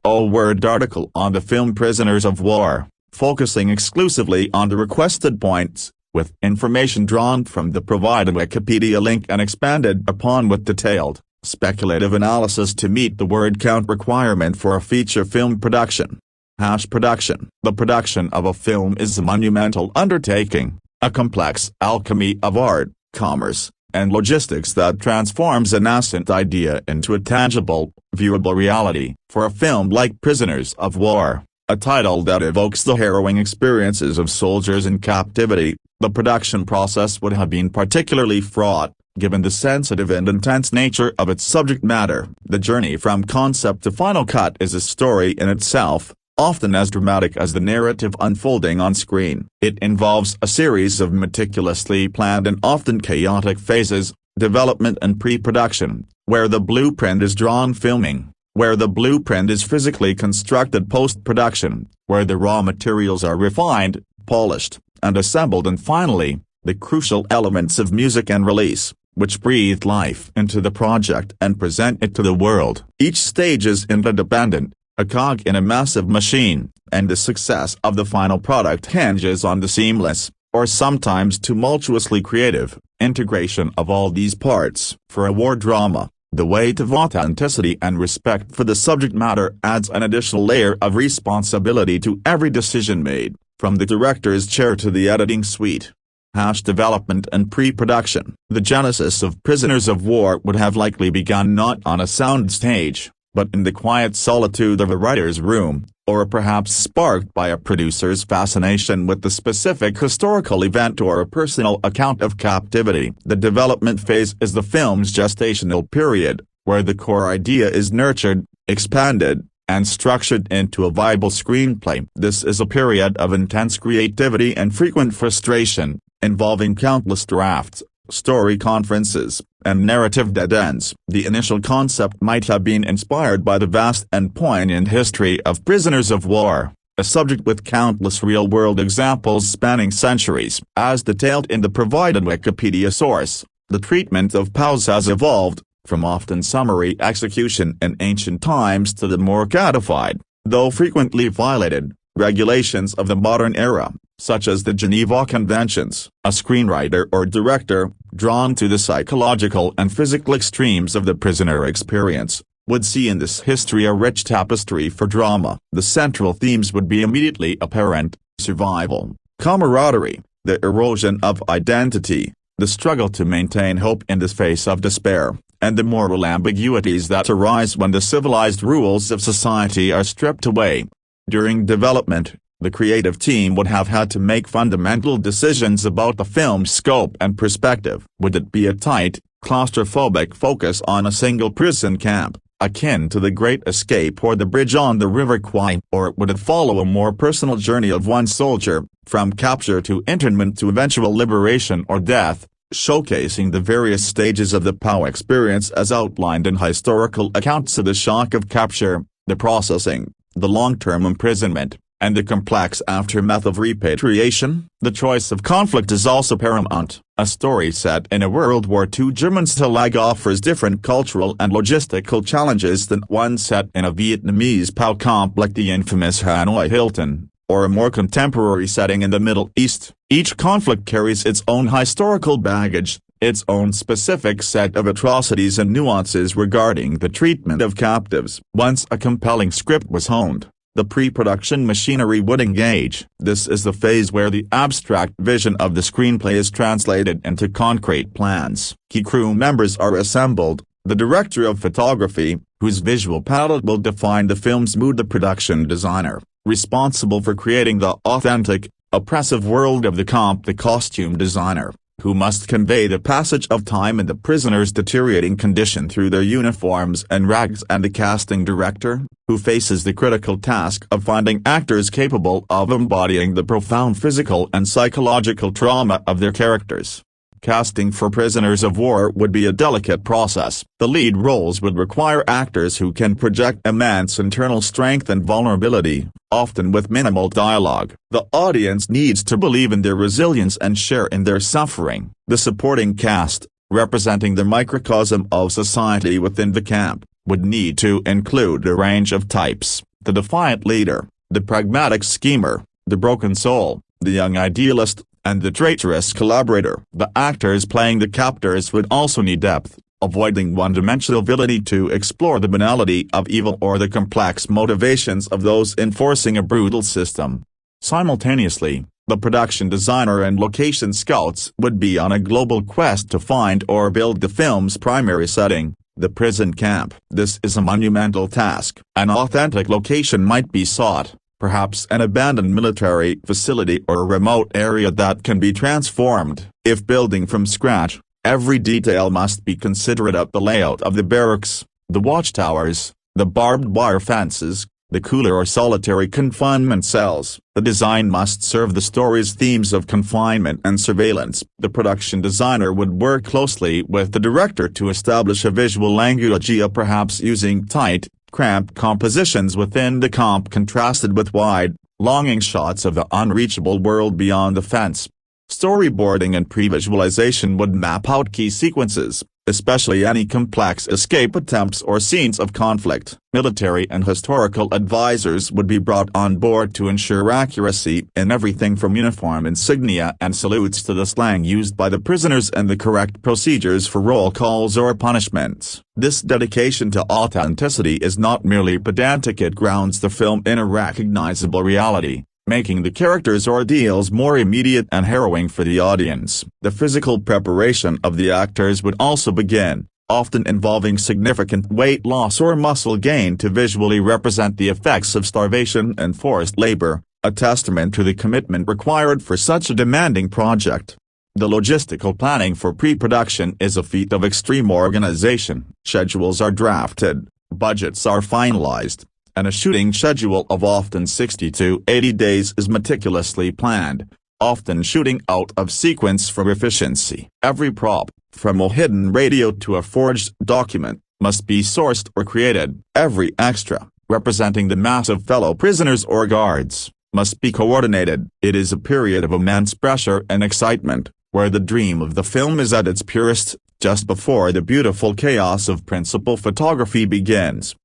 word article on the film Prisoners of War, focusing exclusively on the requested points, with information drawn from the provided Wikipedia link and expanded upon with detailed, speculative analysis to meet the word count requirement for a feature film production. Production. The production of a film is a monumental undertaking, a complex alchemy of art, commerce, and logistics that transforms a nascent idea into a tangible, viewable reality. For a film like Prisoners of War, a title that evokes the harrowing experiences of soldiers in captivity, the production process would have been particularly fraught, given the sensitive and intense nature of its subject matter. The journey from concept to final cut is a story in itself, often as dramatic as the narrative unfolding on screen. It involves a series of meticulously planned and often chaotic phases: development and pre-production, where the blueprint is drawn; filming, where the blueprint is physically constructed; post-production, where the raw materials are refined, polished, and assembled; and finally, the crucial elements of music and release, which breathe life into the project and present it to the world. Each stage is interdependent, a cog in a massive machine, and the success of the final product hinges on the seamless, or sometimes tumultuously creative, integration of all these parts. For a war drama, the weight of authenticity and respect for the subject matter adds an additional layer of responsibility to every decision made, from the director's chair to the editing suite. Development and pre-production. The genesis of Prisoners of War would have likely begun not on a sound stage, but in the quiet solitude of a writer's room, or perhaps sparked by a producer's fascination with the specific historical event or a personal account of captivity. The development phase is the film's gestational period, where the core idea is nurtured, expanded, and structured into a viable screenplay. This is a period of intense creativity and frequent frustration, involving countless drafts, story conferences, and narrative dead ends. The initial concept might have been inspired by the vast and poignant history of Prisoners of War, a subject with countless real-world examples spanning centuries. As detailed in the provided Wikipedia source, the treatment of POWs has evolved, from often summary execution in ancient times to the more codified, though frequently violated, regulations of the modern era, such as the Geneva Conventions. A screenwriter or director, drawn to the psychological and physical extremes of the prisoner experience, would see in this history a rich tapestry for drama. The central themes would be immediately apparent: survival, camaraderie, the erosion of identity, the struggle to maintain hope in the face of despair, and the moral ambiguities that arise when the civilized rules of society are stripped away. During development, the creative team would have had to make fundamental decisions about the film's scope and perspective. Would it be a tight, claustrophobic focus on a single prison camp, akin to The Great Escape or The Bridge on the River Kwai, or would it follow a more personal journey of one soldier, from capture to internment to eventual liberation or death, showcasing the various stages of the POW experience as outlined in historical accounts of the shock of capture, the processing, the long-term imprisonment, and the complex aftermath of repatriation? The choice of conflict is also paramount. A story set in a World War II German stalag offers different cultural and logistical challenges than one set in a Vietnamese POW camp like the infamous Hanoi Hilton, or a more contemporary setting in the Middle East. Each conflict carries its own historical baggage, its own specific set of atrocities and nuances regarding the treatment of captives. Once a compelling script was honed, the pre-production machinery would engage. This is the phase where the abstract vision of the screenplay is translated into concrete plans. Key crew members are assembled: the director of photography, whose visual palette will define the film's mood; the production designer, responsible for creating the authentic, oppressive world of the camp; the costume designer, who must convey the passage of time and the prisoners' deteriorating condition through their uniforms and rags; and the casting director, who faces the critical task of finding actors capable of embodying the profound physical and psychological trauma of their characters. Casting for Prisoners of War would be a delicate process. The lead roles would require actors who can project immense internal strength and vulnerability, often with minimal dialogue. The audience needs to believe in their resilience and share in their suffering. The supporting cast, representing the microcosm of society within the camp, would need to include a range of types: the defiant leader, the pragmatic schemer, the broken soul, the young idealist, and the traitorous collaborator. The actors playing the captors would also need depth, avoiding one-dimensionality to explore the banality of evil or the complex motivations of those enforcing a brutal system. Simultaneously, The production designer and location scouts would be on a global quest to find or build the film's primary setting, the prison camp. This is a monumental task. An authentic location might be sought, perhaps an abandoned military facility or a remote area that can be transformed. If building from scratch, every detail must be considered of the layout of the barracks, the watchtowers, the barbed wire fences, the cooler or solitary confinement cells. The design must serve the story's themes of confinement and surveillance. The production designer would work closely with the director to establish a visual language, perhaps using tight, cramped compositions within the camp contrasted with wide, longing shots of the unreachable world beyond the fence. Storyboarding and pre-visualization would map out key sequences, especially any complex escape attempts or scenes of conflict. Military and historical advisors would be brought on board to ensure accuracy in everything from uniform insignia and salutes to the slang used by the prisoners and the correct procedures for roll calls or punishments. This dedication to authenticity is not merely pedantic, it grounds the film in a recognizable reality, making the characters' ordeals more immediate and harrowing for the audience. The physical preparation of the actors would also begin, often involving significant weight loss or muscle gain to visually represent the effects of starvation and forced labor, a testament to the commitment required for such a demanding project. The logistical planning for pre-production is a feat of extreme organization. Schedules are drafted, budgets are finalized, and a shooting schedule of often 60 to 80 days is meticulously planned, often shooting out of sequence for efficiency. Every prop, from a hidden radio to a forged document, must be sourced or created. Every extra, representing the massive fellow prisoners or guards, must be coordinated. It is a period of immense pressure and excitement, where the dream of the film is at its purest, just before the beautiful chaos of principal photography begins.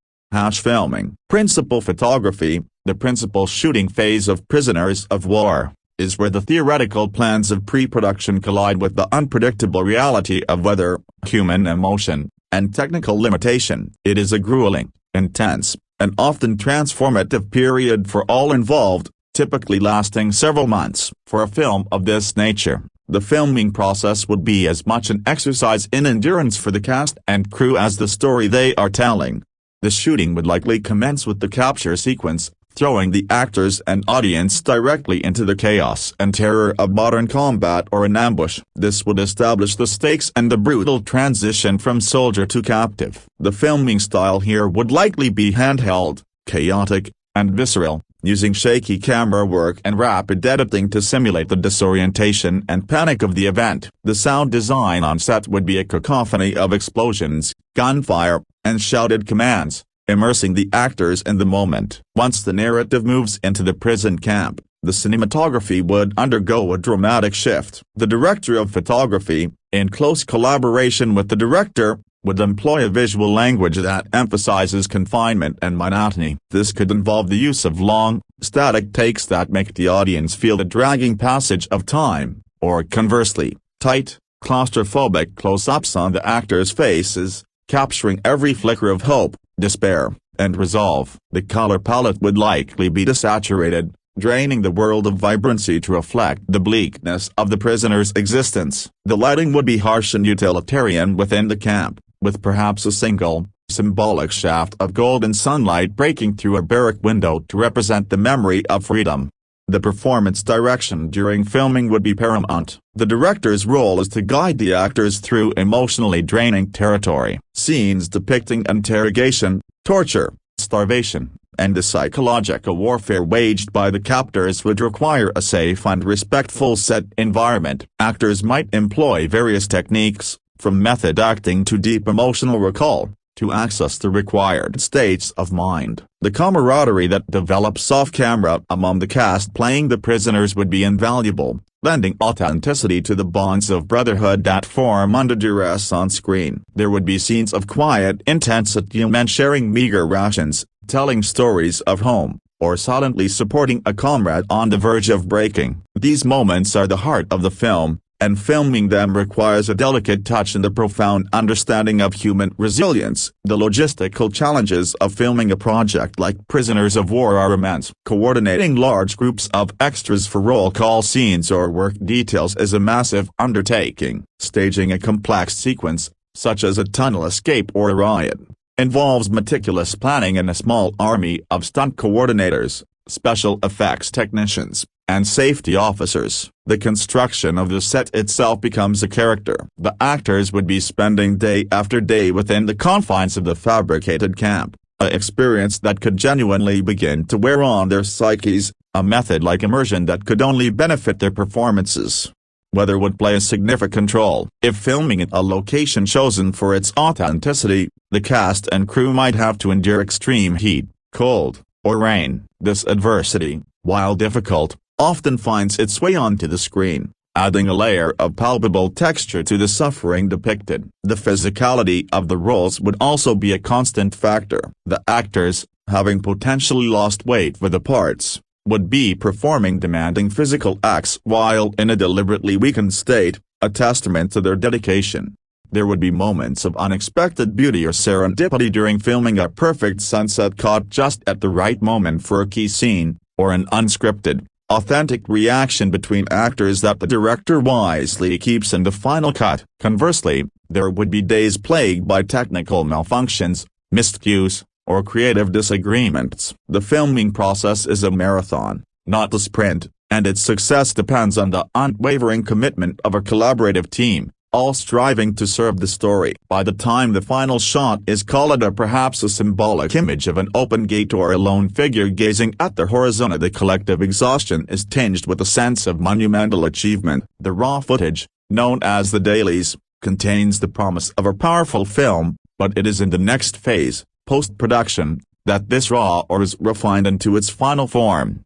Filming. Principal photography, the principal shooting phase of Prisoners of War, is where the theoretical plans of pre-production collide with the unpredictable reality of weather, human emotion, and technical limitation. It is a grueling, intense, and often transformative period for all involved, typically lasting several months. For a film of this nature, the filming process would be as much an exercise in endurance for the cast and crew as the story they are telling. The shooting would likely commence with the capture sequence, throwing the actors and audience directly into the chaos and terror of modern combat or an ambush. This would establish the stakes and the brutal transition from soldier to captive. The filming style here would likely be handheld, chaotic, and visceral, using shaky camera work and rapid editing to simulate the disorientation and panic of the event. The sound design on set would be a cacophony of explosions, gunfire, and shouted commands, immersing the actors in the moment. Once the narrative moves into the prison camp, the cinematography would undergo a dramatic shift. The director of photography, in close collaboration with the director, would employ a visual language that emphasizes confinement and monotony. This could involve the use of long, static takes that make the audience feel the dragging passage of time, or conversely, tight, claustrophobic close-ups on the actors' faces, capturing every flicker of hope, despair, and resolve. The color palette would likely be desaturated, draining the world of vibrancy to reflect the bleakness of the prisoner's existence. The lighting would be harsh and utilitarian within the camp, with perhaps a single, symbolic shaft of golden sunlight breaking through a barrack window to represent the memory of freedom. The performance direction during filming would be paramount. The director's role is to guide the actors through emotionally draining territory. Scenes depicting interrogation, torture, starvation, and the psychological warfare waged by the captors would require a safe and respectful set environment. Actors might employ various techniques, from method acting to deep emotional recall, to access the required states of mind. The camaraderie that develops off-camera among the cast playing the prisoners would be invaluable, lending authenticity to the bonds of brotherhood that form under duress on screen. There would be scenes of quiet intensity, men sharing meager rations, telling stories of home, or silently supporting a comrade on the verge of breaking. These moments are the heart of the film, and filming them requires a delicate touch and a profound understanding of human resilience. The logistical challenges of filming a project like Prisoners of War are immense. Coordinating large groups of extras for roll call scenes or work details is a massive undertaking. Staging a complex sequence, such as a tunnel escape or a riot, involves meticulous planning and a small army of stunt coordinators, special effects technicians, and safety officers. The construction of the set itself becomes a character. The actors would be spending day after day within the confines of the fabricated camp, an experience that could genuinely begin to wear on their psyches, a method like immersion that could only benefit their performances. Weather would play a significant role. If filming in a location chosen for its authenticity, the cast and crew might have to endure extreme heat, cold, or rain. This adversity, while difficult, often finds its way onto the screen, adding a layer of palpable texture to the suffering depicted. The physicality of the roles would also be a constant factor. The actors, having potentially lost weight for the parts, would be performing demanding physical acts while in a deliberately weakened state, a testament to their dedication. There would be moments of unexpected beauty or serendipity during filming, a perfect sunset caught just at the right moment for a key scene, or an unscripted, authentic reaction between actors that the director wisely keeps in the final cut. Conversely, there would be days plagued by technical malfunctions, miscues, or creative disagreements. The filming process is a marathon, not a sprint, and its success depends on the unwavering commitment of a collaborative team, all striving to serve the story. By the time the final shot is called, or perhaps a symbolic image of an open gate or a lone figure gazing at the horizon, the collective exhaustion is tinged with a sense of monumental achievement. The raw footage, known as the dailies, contains the promise of a powerful film, but it is in the next phase, post-production, that this raw ore is refined into its final form.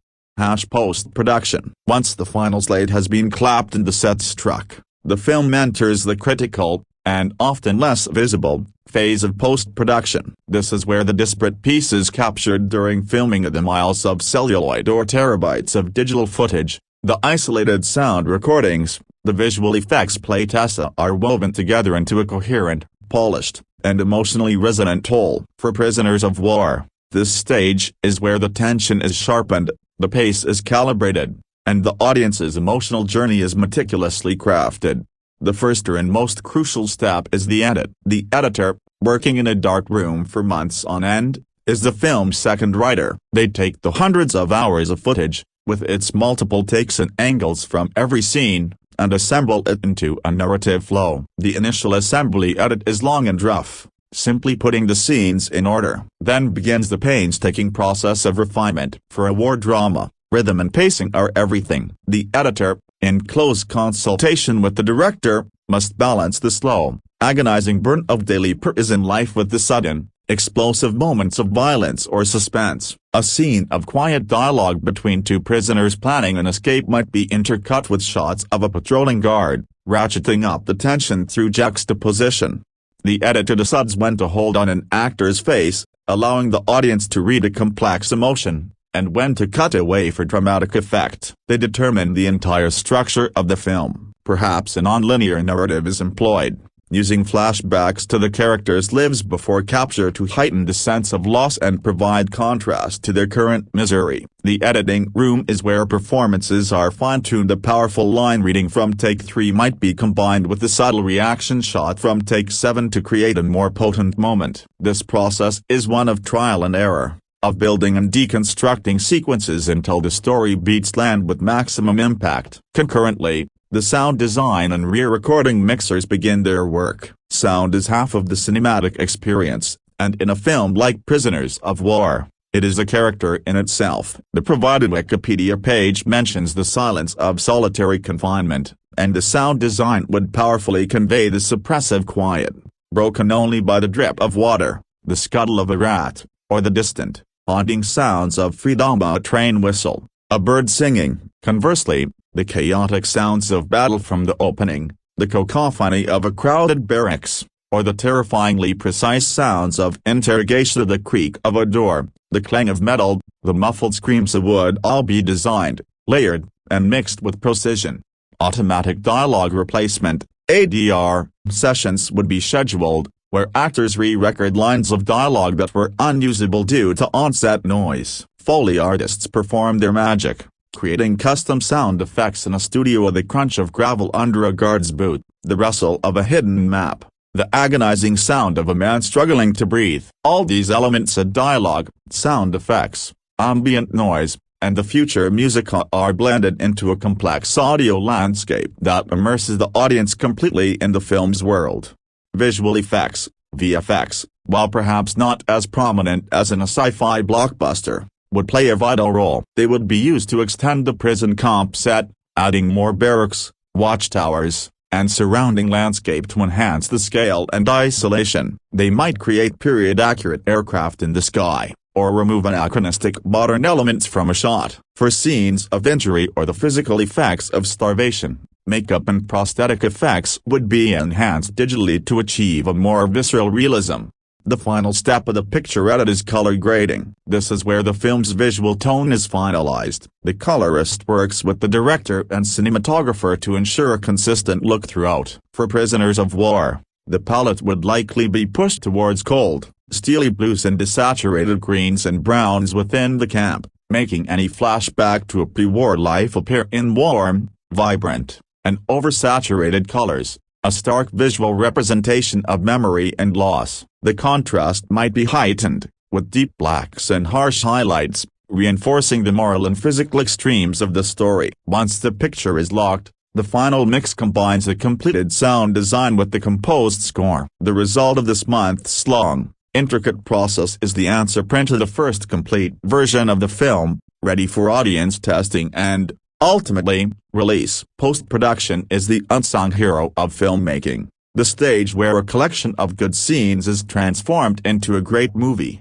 Post-production. Once the final slate has been clapped and the set struck, the film enters the critical, and often less visible, phase of post-production. This is where the disparate pieces captured during filming of the miles of celluloid or terabytes of digital footage, the isolated sound recordings, the visual effects playtests are woven together into a coherent, polished, and emotionally resonant whole. For Prisoners of War, this stage is where the tension is sharpened, the pace is calibrated, and the audience's emotional journey is meticulously crafted. The first and most crucial step is the edit. The editor, working in a dark room for months on end, is the film's second writer. They take the hundreds of hours of footage, with its multiple takes and angles from every scene, and assemble it into a narrative flow. The initial assembly edit is long and rough, simply putting the scenes in order. Then begins the painstaking process of refinement. For a war drama, rhythm and pacing are everything. The editor, in close consultation with the director, must balance the slow, agonizing burn of daily prison life with the sudden, explosive moments of violence or suspense. A scene of quiet dialogue between two prisoners planning an escape might be intercut with shots of a patrolling guard, ratcheting up the tension through juxtaposition. The editor decides when to hold on an actor's face, allowing the audience to read a complex emotion, and when to cut away for dramatic effect. They determine the entire structure of the film. Perhaps a non-linear narrative is employed, using flashbacks to the characters' lives before capture to heighten the sense of loss and provide contrast to their current misery. The editing room is where performances are fine-tuned. The powerful line reading from take 3 might be combined with the subtle reaction shot from take 7 to create a more potent moment. This process is one of trial and error, of building and deconstructing sequences until the story beats land with maximum impact. Concurrently, the sound design and rear recording mixers begin their work. Sound is half of the cinematic experience, and in a film like Prisoners of War, it is a character in itself. The provided Wikipedia page mentions the silence of solitary confinement, and the sound design would powerfully convey the suppressive quiet, broken only by the drip of water, the scuttle of a rat, or the distant, haunting sounds of freedom, a train whistle, a bird singing. Conversely, the chaotic sounds of battle from the opening, the cacophony of a crowded barracks, or the terrifyingly precise sounds of interrogation, the creak of a door, the clang of metal, the muffled screams would all be designed, layered, and mixed with precision. Automatic dialogue replacement, ADR, sessions would be scheduled, where actors re-record lines of dialogue that were unusable due to on-set noise. Foley artists perform their magic, creating custom sound effects in a studio with the crunch of gravel under a guard's boot, the rustle of a hidden map, the agonizing sound of a man struggling to breathe. All these elements of dialogue, sound effects, ambient noise, and the future music are blended into a complex audio landscape that immerses the audience completely in the film's world. Visual effects, VFX, while perhaps not as prominent as in a sci-fi blockbuster, would play a vital role. They would be used to extend the prison comp set, adding more barracks, watchtowers, and surrounding landscape to enhance the scale and isolation. They might create period-accurate aircraft in the sky, or remove anachronistic modern elements from a shot. For scenes of injury or the physical effects of starvation, makeup and prosthetic effects would be enhanced digitally to achieve a more visceral realism. The final step of the picture edit is color grading. This is where the film's visual tone is finalized. The colorist works with the director and cinematographer to ensure a consistent look throughout. For Prisoners of War, the palette would likely be pushed towards cold, steely blues and desaturated greens and browns within the camp, making any flashback to a pre-war life appear in warm, vibrant, and oversaturated colors, a stark visual representation of memory and loss. The contrast might be heightened, with deep blacks and harsh highlights, reinforcing the moral and physical extremes of the story. Once the picture is locked, the final mix combines the completed sound design with the composed score. The result of this months-long, intricate process is the answer print to the first complete version of the film, ready for audience testing and, ultimately, release. Post-production is the unsung hero of filmmaking, the stage where a collection of good scenes is transformed into a great movie.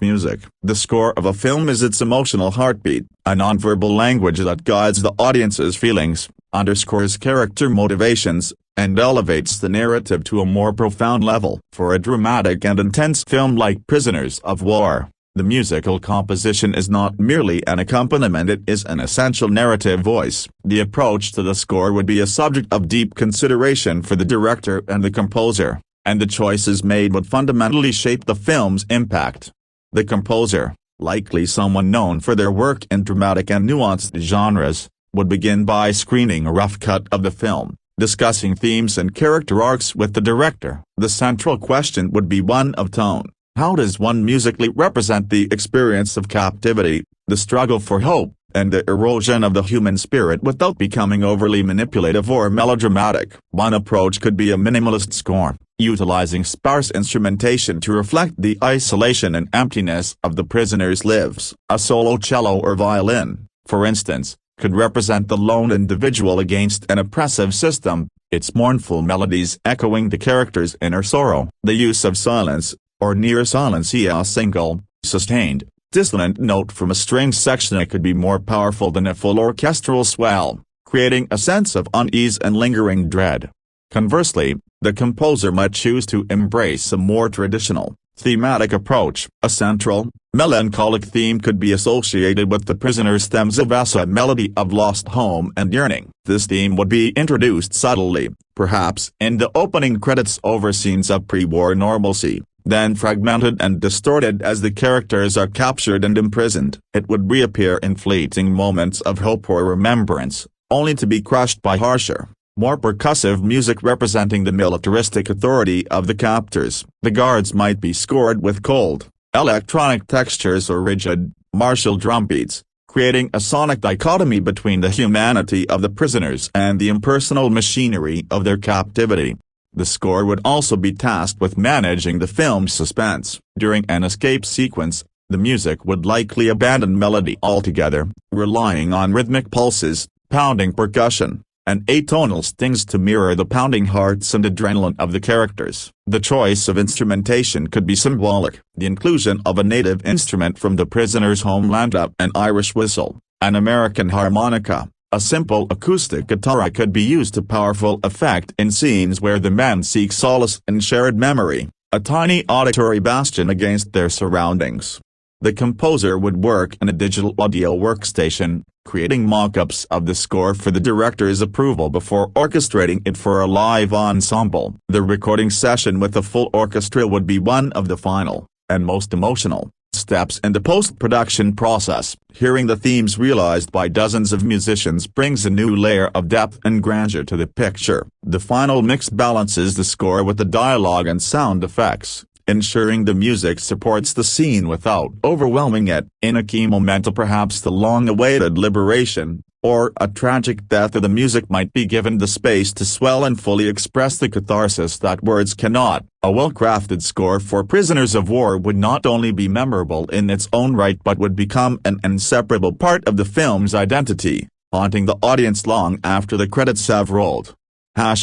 Music. The score of a film is its emotional heartbeat, a nonverbal language that guides the audience's feelings, underscores character motivations, and elevates the narrative to a more profound level. For a dramatic and intense film like Prisoners of War, the musical composition is not merely an accompaniment, it is an essential narrative voice. The approach to the score would be a subject of deep consideration for the director and the composer, and the choices made would fundamentally shape the film's impact. The composer, likely someone known for their work in dramatic and nuanced genres, would begin by screening a rough cut of the film, discussing themes and character arcs with the director. The central question would be one of tone. How does one musically represent the experience of captivity, the struggle for hope, and the erosion of the human spirit without becoming overly manipulative or melodramatic? One approach could be a minimalist score, utilizing sparse instrumentation to reflect the isolation and emptiness of the prisoner's lives. A solo cello or violin, for instance, could represent the lone individual against an oppressive system, its mournful melodies echoing the character's inner sorrow. The use of silence, or near silence via a single, sustained, dissonant note from a string section could be more powerful than a full orchestral swell, creating a sense of unease and lingering dread. Conversely, the composer might choose to embrace a more traditional, thematic approach. A central, melancholic theme could be associated with the prisoner's themes of a melody of lost home and yearning. This theme would be introduced subtly, perhaps in the opening credits over scenes of pre-war normalcy, then fragmented and distorted as the characters are captured and imprisoned. It would reappear in fleeting moments of hope or remembrance, only to be crushed by harsher, more percussive music representing the militaristic authority of the captors. The guards might be scored with cold, electronic textures or rigid, martial drum beats, creating a sonic dichotomy between the humanity of the prisoners and the impersonal machinery of their captivity. The score would also be tasked with managing the film's suspense. During an escape sequence, the music would likely abandon melody altogether, relying on rhythmic pulses, pounding percussion, and atonal stings to mirror the pounding hearts and adrenaline of the characters. The choice of instrumentation could be symbolic. The inclusion of a native instrument from the prisoner's homeland, an Irish whistle, an American harmonica, a simple acoustic guitar could be used to powerful effect in scenes where the men seek solace in shared memory, a tiny auditory bastion against their surroundings. The composer would work in a digital audio workstation, creating mock-ups of the score for the director's approval before orchestrating it for a live ensemble. The recording session with the full orchestra would be one of the final, and most emotional, steps in the post-production process. Hearing the themes realized by dozens of musicians brings a new layer of depth and grandeur to the picture. The final mix balances the score with the dialogue and sound effects, ensuring the music supports the scene without overwhelming it. In a key moment, perhaps the long-awaited liberation, or a tragic death, the music might be given the space to swell and fully express the catharsis that words cannot. A well-crafted score for Prisoners of War would not only be memorable in its own right but would become an inseparable part of the film's identity, haunting the audience long after the credits have rolled.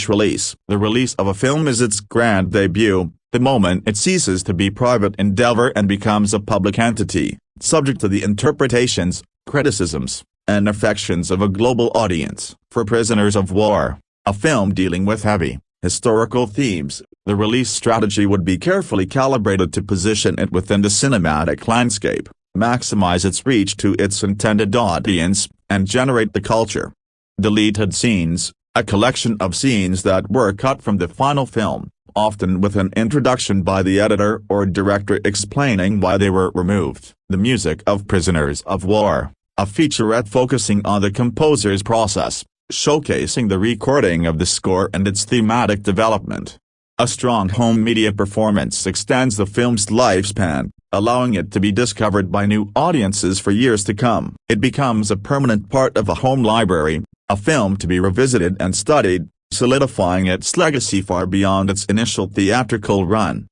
Release. The release of a film is its grand debut, the moment it ceases to be private endeavor and becomes a public entity, subject to the interpretations, criticisms, and affections of a global audience. For Prisoners of War, a film dealing with heavy, historical themes, the release strategy would be carefully calibrated to position it within the cinematic landscape, maximize its reach to its intended audience, and generate the culture. Deleted scenes, a collection of scenes that were cut from the final film, often with an introduction by the editor or director explaining why they were removed. The music of Prisoners of War, a featurette focusing on the composer's process, showcasing the recording of the score and its thematic development. A strong home media performance extends the film's lifespan, allowing it to be discovered by new audiences for years to come. It becomes a permanent part of a home library, a film to be revisited and studied, solidifying its legacy far beyond its initial theatrical run.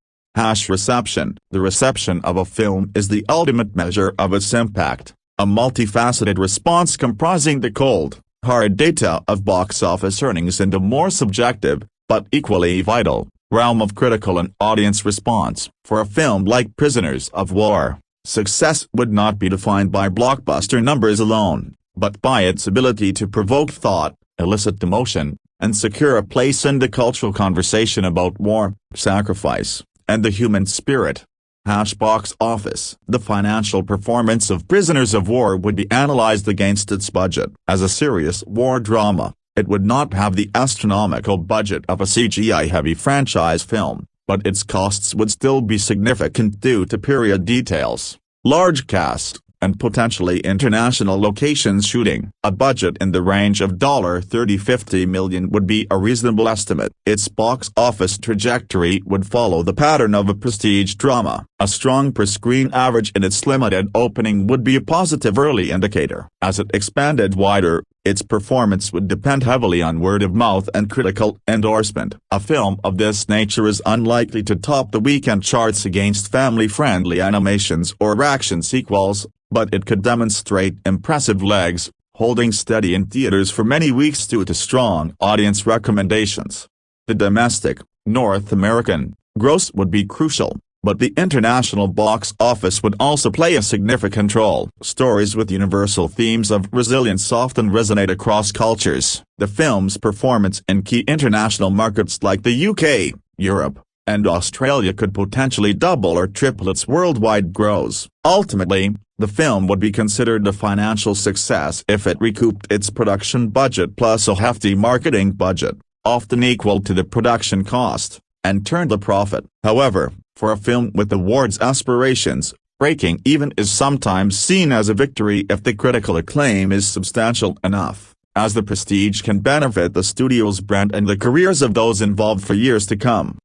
Reception. The reception of a film is the ultimate measure of its impact, a multifaceted response comprising the cold, hard data of box office earnings and a more subjective, but equally vital, realm of critical and audience response. For a film like Prisoners of War, success would not be defined by blockbuster numbers alone, but by its ability to provoke thought, elicit emotion, and secure a place in the cultural conversation about war, sacrifice, and the human spirit. Box office. The financial performance of Prisoners of War would be analyzed against its budget. As a serious war drama, it would not have the astronomical budget of a CGI-heavy franchise film, but its costs would still be significant due to period details, large cast, and potentially international locations shooting. A budget in the range of $30–50 million would be a reasonable estimate. Its box office trajectory would follow the pattern of a prestige drama. A strong per-screen average in its limited opening would be a positive early indicator. As it expanded wider, its performance would depend heavily on word of mouth and critical endorsement. A film of this nature is unlikely to top the weekend charts against family-friendly animations or action sequels, but it could demonstrate impressive legs, holding steady in theaters for many weeks due to strong audience recommendations. The domestic, North American, gross would be crucial, but the international box office would also play a significant role. Stories with universal themes of resilience often resonate across cultures. The film's performance in key international markets like the UK, Europe, and Australia could potentially double or triple its worldwide gross. Ultimately, the film would be considered a financial success if it recouped its production budget plus a hefty marketing budget, often equal to the production cost, and turned a profit. However, for a film with awards aspirations, breaking even is sometimes seen as a victory if the critical acclaim is substantial enough, as the prestige can benefit the studio's brand and the careers of those involved for years to come.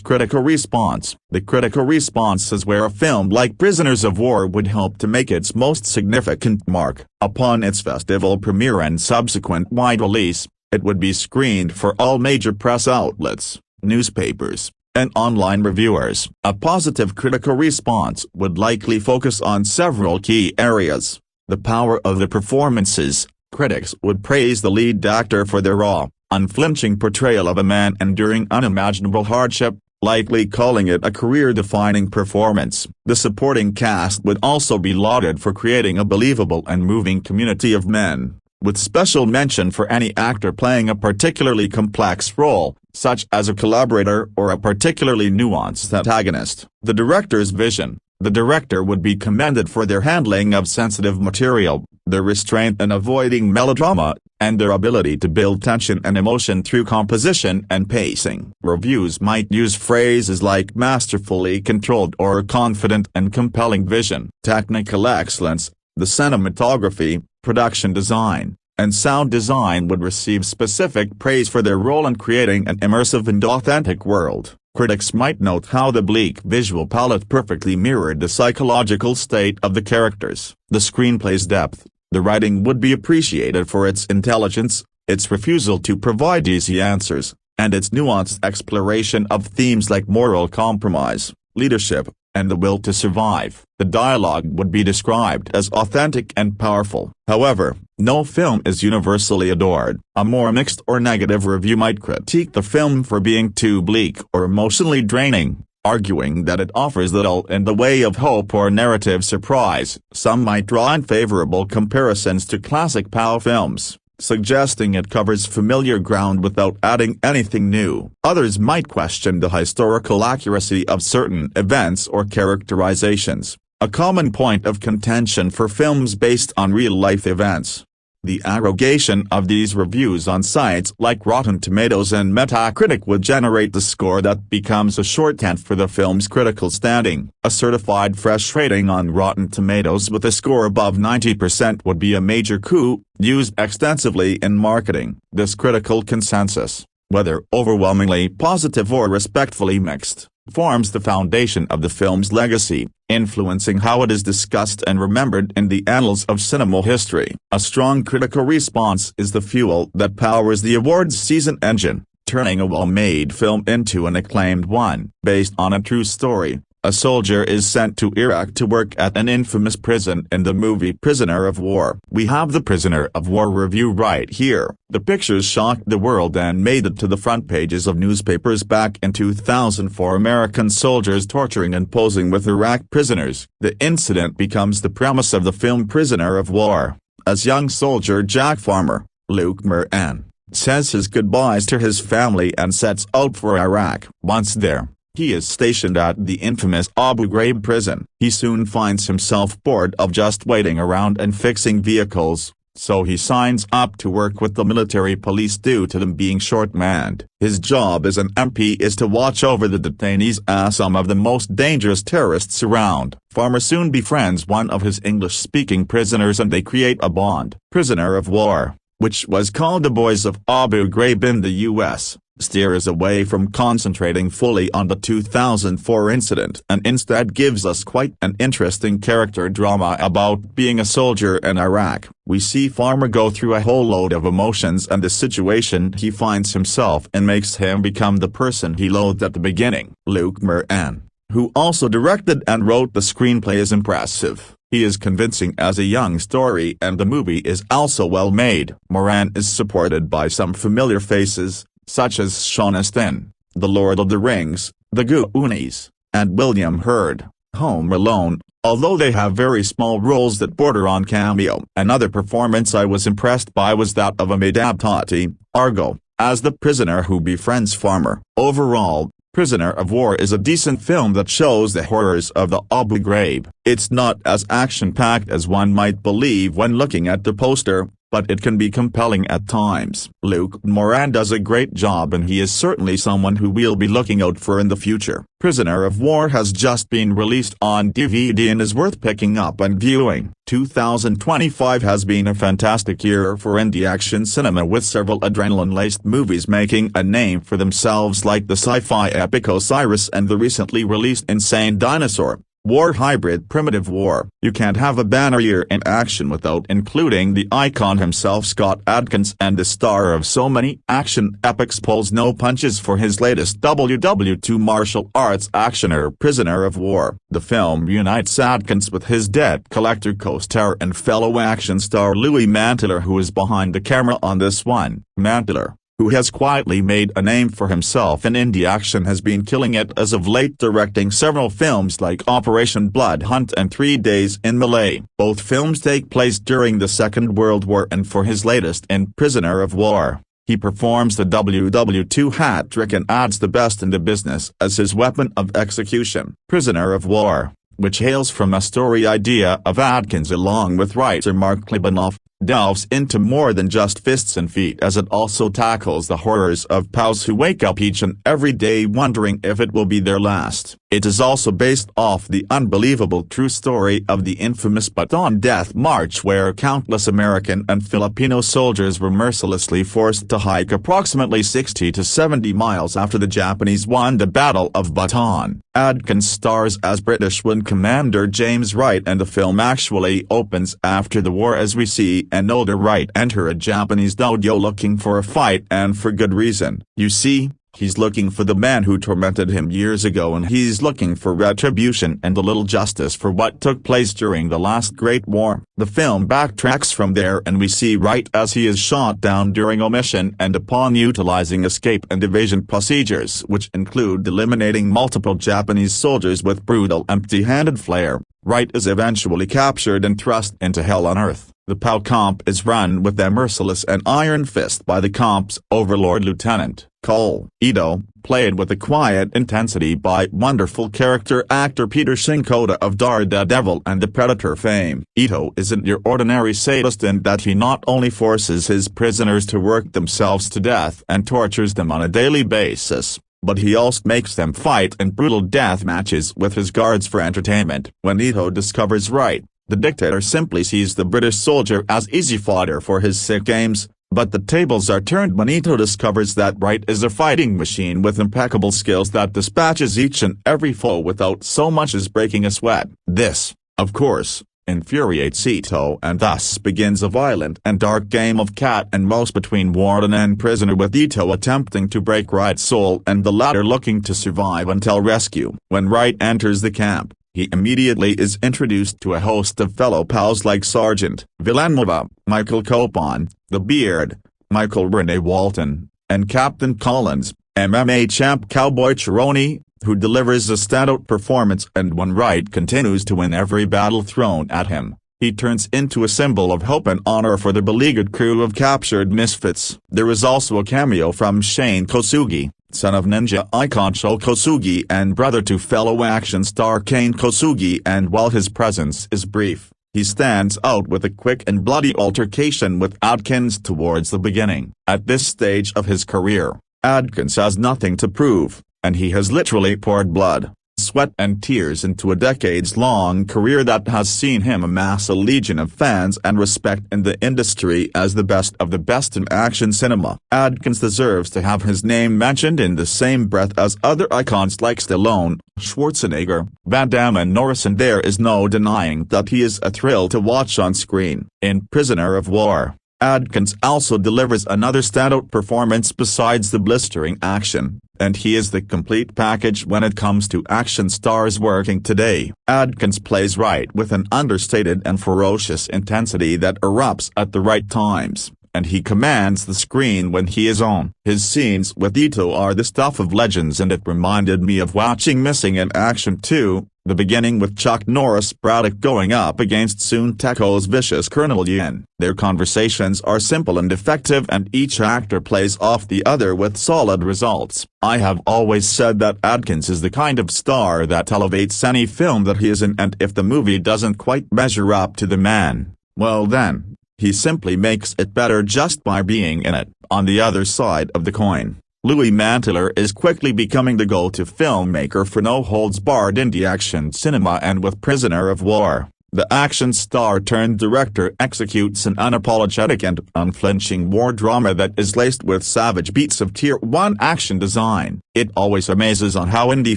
Critical response. The critical response is where a film like Prisoners of War would help to make its most significant mark. Upon its festival premiere and subsequent wide release, it would be screened for all major press outlets, newspapers, and online reviewers. A positive critical response would likely focus on several key areas. The power of the performances. Critics would praise the lead actor for their raw, unflinching portrayal of a man enduring unimaginable hardship, likely calling it a career-defining performance. The supporting cast would also be lauded for creating a believable and moving community of men, with special mention for any actor playing a particularly complex role, such as a collaborator or a particularly nuanced antagonist. The director's vision. The director would be commended for their handling of sensitive material, their restraint in avoiding melodrama, and their ability to build tension and emotion through composition and pacing. Reviews might use phrases like masterfully controlled or confident and compelling vision. Technical excellence, the cinematography, production design, and sound design would receive specific praise for their role in creating an immersive and authentic world. Critics might note how the bleak visual palette perfectly mirrored the psychological state of the characters. The screenplay's depth, the writing would be appreciated for its intelligence, its refusal to provide easy answers, and its nuanced exploration of themes like moral compromise, leadership, and the will to survive. The dialogue would be described as authentic and powerful. However, no film is universally adored. A more mixed or negative review might critique the film for being too bleak or emotionally draining, arguing that it offers little in the way of hope or narrative surprise. Some might draw unfavorable comparisons to classic POW films, suggesting it covers familiar ground without adding anything new. Others might question the historical accuracy of certain events or characterizations, a common point of contention for films based on real-life events. The aggregation of these reviews on sites like Rotten Tomatoes and Metacritic would generate the score that becomes a shorthand for the film's critical standing. A certified fresh rating on Rotten Tomatoes with a score above 90% would be a major coup, used extensively in marketing. This critical consensus, whether overwhelmingly positive or respectfully mixed, forms the foundation of the film's legacy, influencing how it is discussed and remembered in the annals of cinema history. A strong critical response is the fuel that powers the awards season engine, turning a well-made film into an acclaimed one. Based on a true story, a soldier is sent to Iraq to work at an infamous prison in the movie Prisoner of War. We have the Prisoner of War review right here. The pictures shocked the world and made it to the front pages of newspapers back in 2004. American soldiers torturing and posing with Iraq prisoners. The incident becomes the premise of the film Prisoner of War. As young soldier Jack Farmer, Luke Moran, says his goodbyes to his family and sets out for Iraq. Once there, he is stationed at the infamous Abu Ghraib prison. He soon finds himself bored of just waiting around and fixing vehicles, so he signs up to work with the military police due to them being short-manned. His job as an MP is to watch over the detainees as some of the most dangerous terrorists around. Farmer soon befriends one of his English-speaking prisoners and they create a bond. Prisoner of War, which was called The Boys of Abu Ghraib in the U.S., steers away from concentrating fully on the 2004 incident and instead gives us quite an interesting character drama about being a soldier in Iraq. We see Farmer go through a whole load of emotions and the situation he finds himself in makes him become the person he loathed at the beginning. Luke Moran, who also directed and wrote the screenplay, is impressive. He is convincing as a young story and the movie is also well made. Moran is supported by some familiar faces, such as Sean Astin, The Lord of the Rings, The Goonies, and William Hurt, Home Alone, although they have very small roles that border on cameo. Another performance I was impressed by was that of Amitabh Tati, Argo, as the prisoner who befriends Farmer. Overall, Prisoner of War is a decent film that shows the horrors of the Abu Ghraib. It's not as action-packed as one might believe when looking at the poster, but it can be compelling at times. Luke Moran does a great job and he is certainly someone who we'll be looking out for in the future. Prisoner of War has just been released on DVD and is worth picking up and viewing. 2025 has been a fantastic year for indie action cinema, with several adrenaline-laced movies making a name for themselves, like the sci-fi epic Osiris and the recently released Insane Dinosaur War Hybrid Primitive War. You can't have a banner year in action without including the icon himself, Scott Adkins, and the star of so many action epics pulls no punches for his latest WW2 martial arts actioner Prisoner of War. The film unites Adkins with his debt collector co-star and fellow action star Louis Mantler, who is behind the camera on this one. Mantler, who has quietly made a name for himself in indie action, has been killing it as of late, directing several films like Operation Blood Hunt and 3 Days in Malay. Both films take place during the Second World War, and for his latest in Prisoner of War, he performs the WW2 hat trick and adds the best in the business as his weapon of execution. Prisoner of War, which hails from a story idea of Adkins along with writer Mark Klebanoff, delves into more than just fists and feet as it also tackles the horrors of POWs who wake up each and every day wondering if it will be their last. It is also based off the unbelievable true story of the infamous Bataan Death March where countless American and Filipino soldiers were mercilessly forced to hike approximately 60 to 70 miles after the Japanese won the Battle of Bataan. Adkins stars as British Wing Commander James Wright and the film actually opens after the war as we see an older Wright enter a Japanese dojo looking for a fight and for good reason. You see, he's looking for the man who tormented him years ago and he's looking for retribution and a little justice for what took place during the last Great War. The film backtracks from there and we see Wright as he is shot down during a mission and upon utilizing escape and evasion procedures which include eliminating multiple Japanese soldiers with brutal empty-handed flair. Wright is eventually captured and thrust into hell on earth. The POW camp is run with a merciless and iron fist by the camp's overlord Lieutenant Cole Ito, played with a quiet intensity by wonderful character actor Peter Shinkoda of Daredevil and The Predator fame. Ito isn't your ordinary sadist in that he not only forces his prisoners to work themselves to death and tortures them on a daily basis, but he also makes them fight in brutal death matches with his guards for entertainment. When Ito discovers Wright, the dictator simply sees the British soldier as easy fodder for his sick games, but the tables are turned when Ito discovers that Wright is a fighting machine with impeccable skills that dispatches each and every foe without so much as breaking a sweat. This, of course, infuriates Ito and thus begins a violent and dark game of cat and mouse between warden and prisoner with Ito attempting to break Wright's soul and the latter looking to survive until rescue. When Wright enters the camp, he immediately is introduced to a host of fellow POWs like Sergeant Villanova, Michael Copon, The Beard, Michael Rene Walton, and Captain Collins, MMA champ Cowboy Cerrone, who delivers a standout performance and when Wright continues to win every battle thrown at him, he turns into a symbol of hope and honor for the beleaguered crew of captured misfits. There is also a cameo from Shane Kosugi, son of ninja icon Sho Kosugi and brother to fellow action star Kane Kosugi, and while his presence is brief, he stands out with a quick and bloody altercation with Adkins towards the beginning. At this stage of his career, Adkins has nothing to prove, and he has literally poured blood, sweat and tears into a decades-long career that has seen him amass a legion of fans and respect in the industry as the best of the best in action cinema. Adkins deserves to have his name mentioned in the same breath as other icons like Stallone, Schwarzenegger, Van Damme and Norris, and there is no denying that he is a thrill to watch on screen. In Prisoner of War, Adkins also delivers another standout performance besides the blistering action, and he is the complete package when it comes to action stars working today. Adkins plays Wright with an understated and ferocious intensity that erupts at the right times, and he commands the screen when he is on. His scenes with Ito are the stuff of legends and it reminded me of watching Missing in Action 2, the beginning with Chuck Norris Braddock going up against Soon Teko's vicious Colonel Yin. Their conversations are simple and effective and each actor plays off the other with solid results. I have always said that Adkins is the kind of star that elevates any film that he is in, and if the movie doesn't quite measure up to the man, well then, he simply makes it better just by being in it. On the other side of the coin, Louis Mantler is quickly becoming the go-to filmmaker for no-holds-barred indie action cinema, and with Prisoner of War, the action star turned director executes an unapologetic and unflinching war drama that is laced with savage beats of tier-1 action design. It always amazes on how indie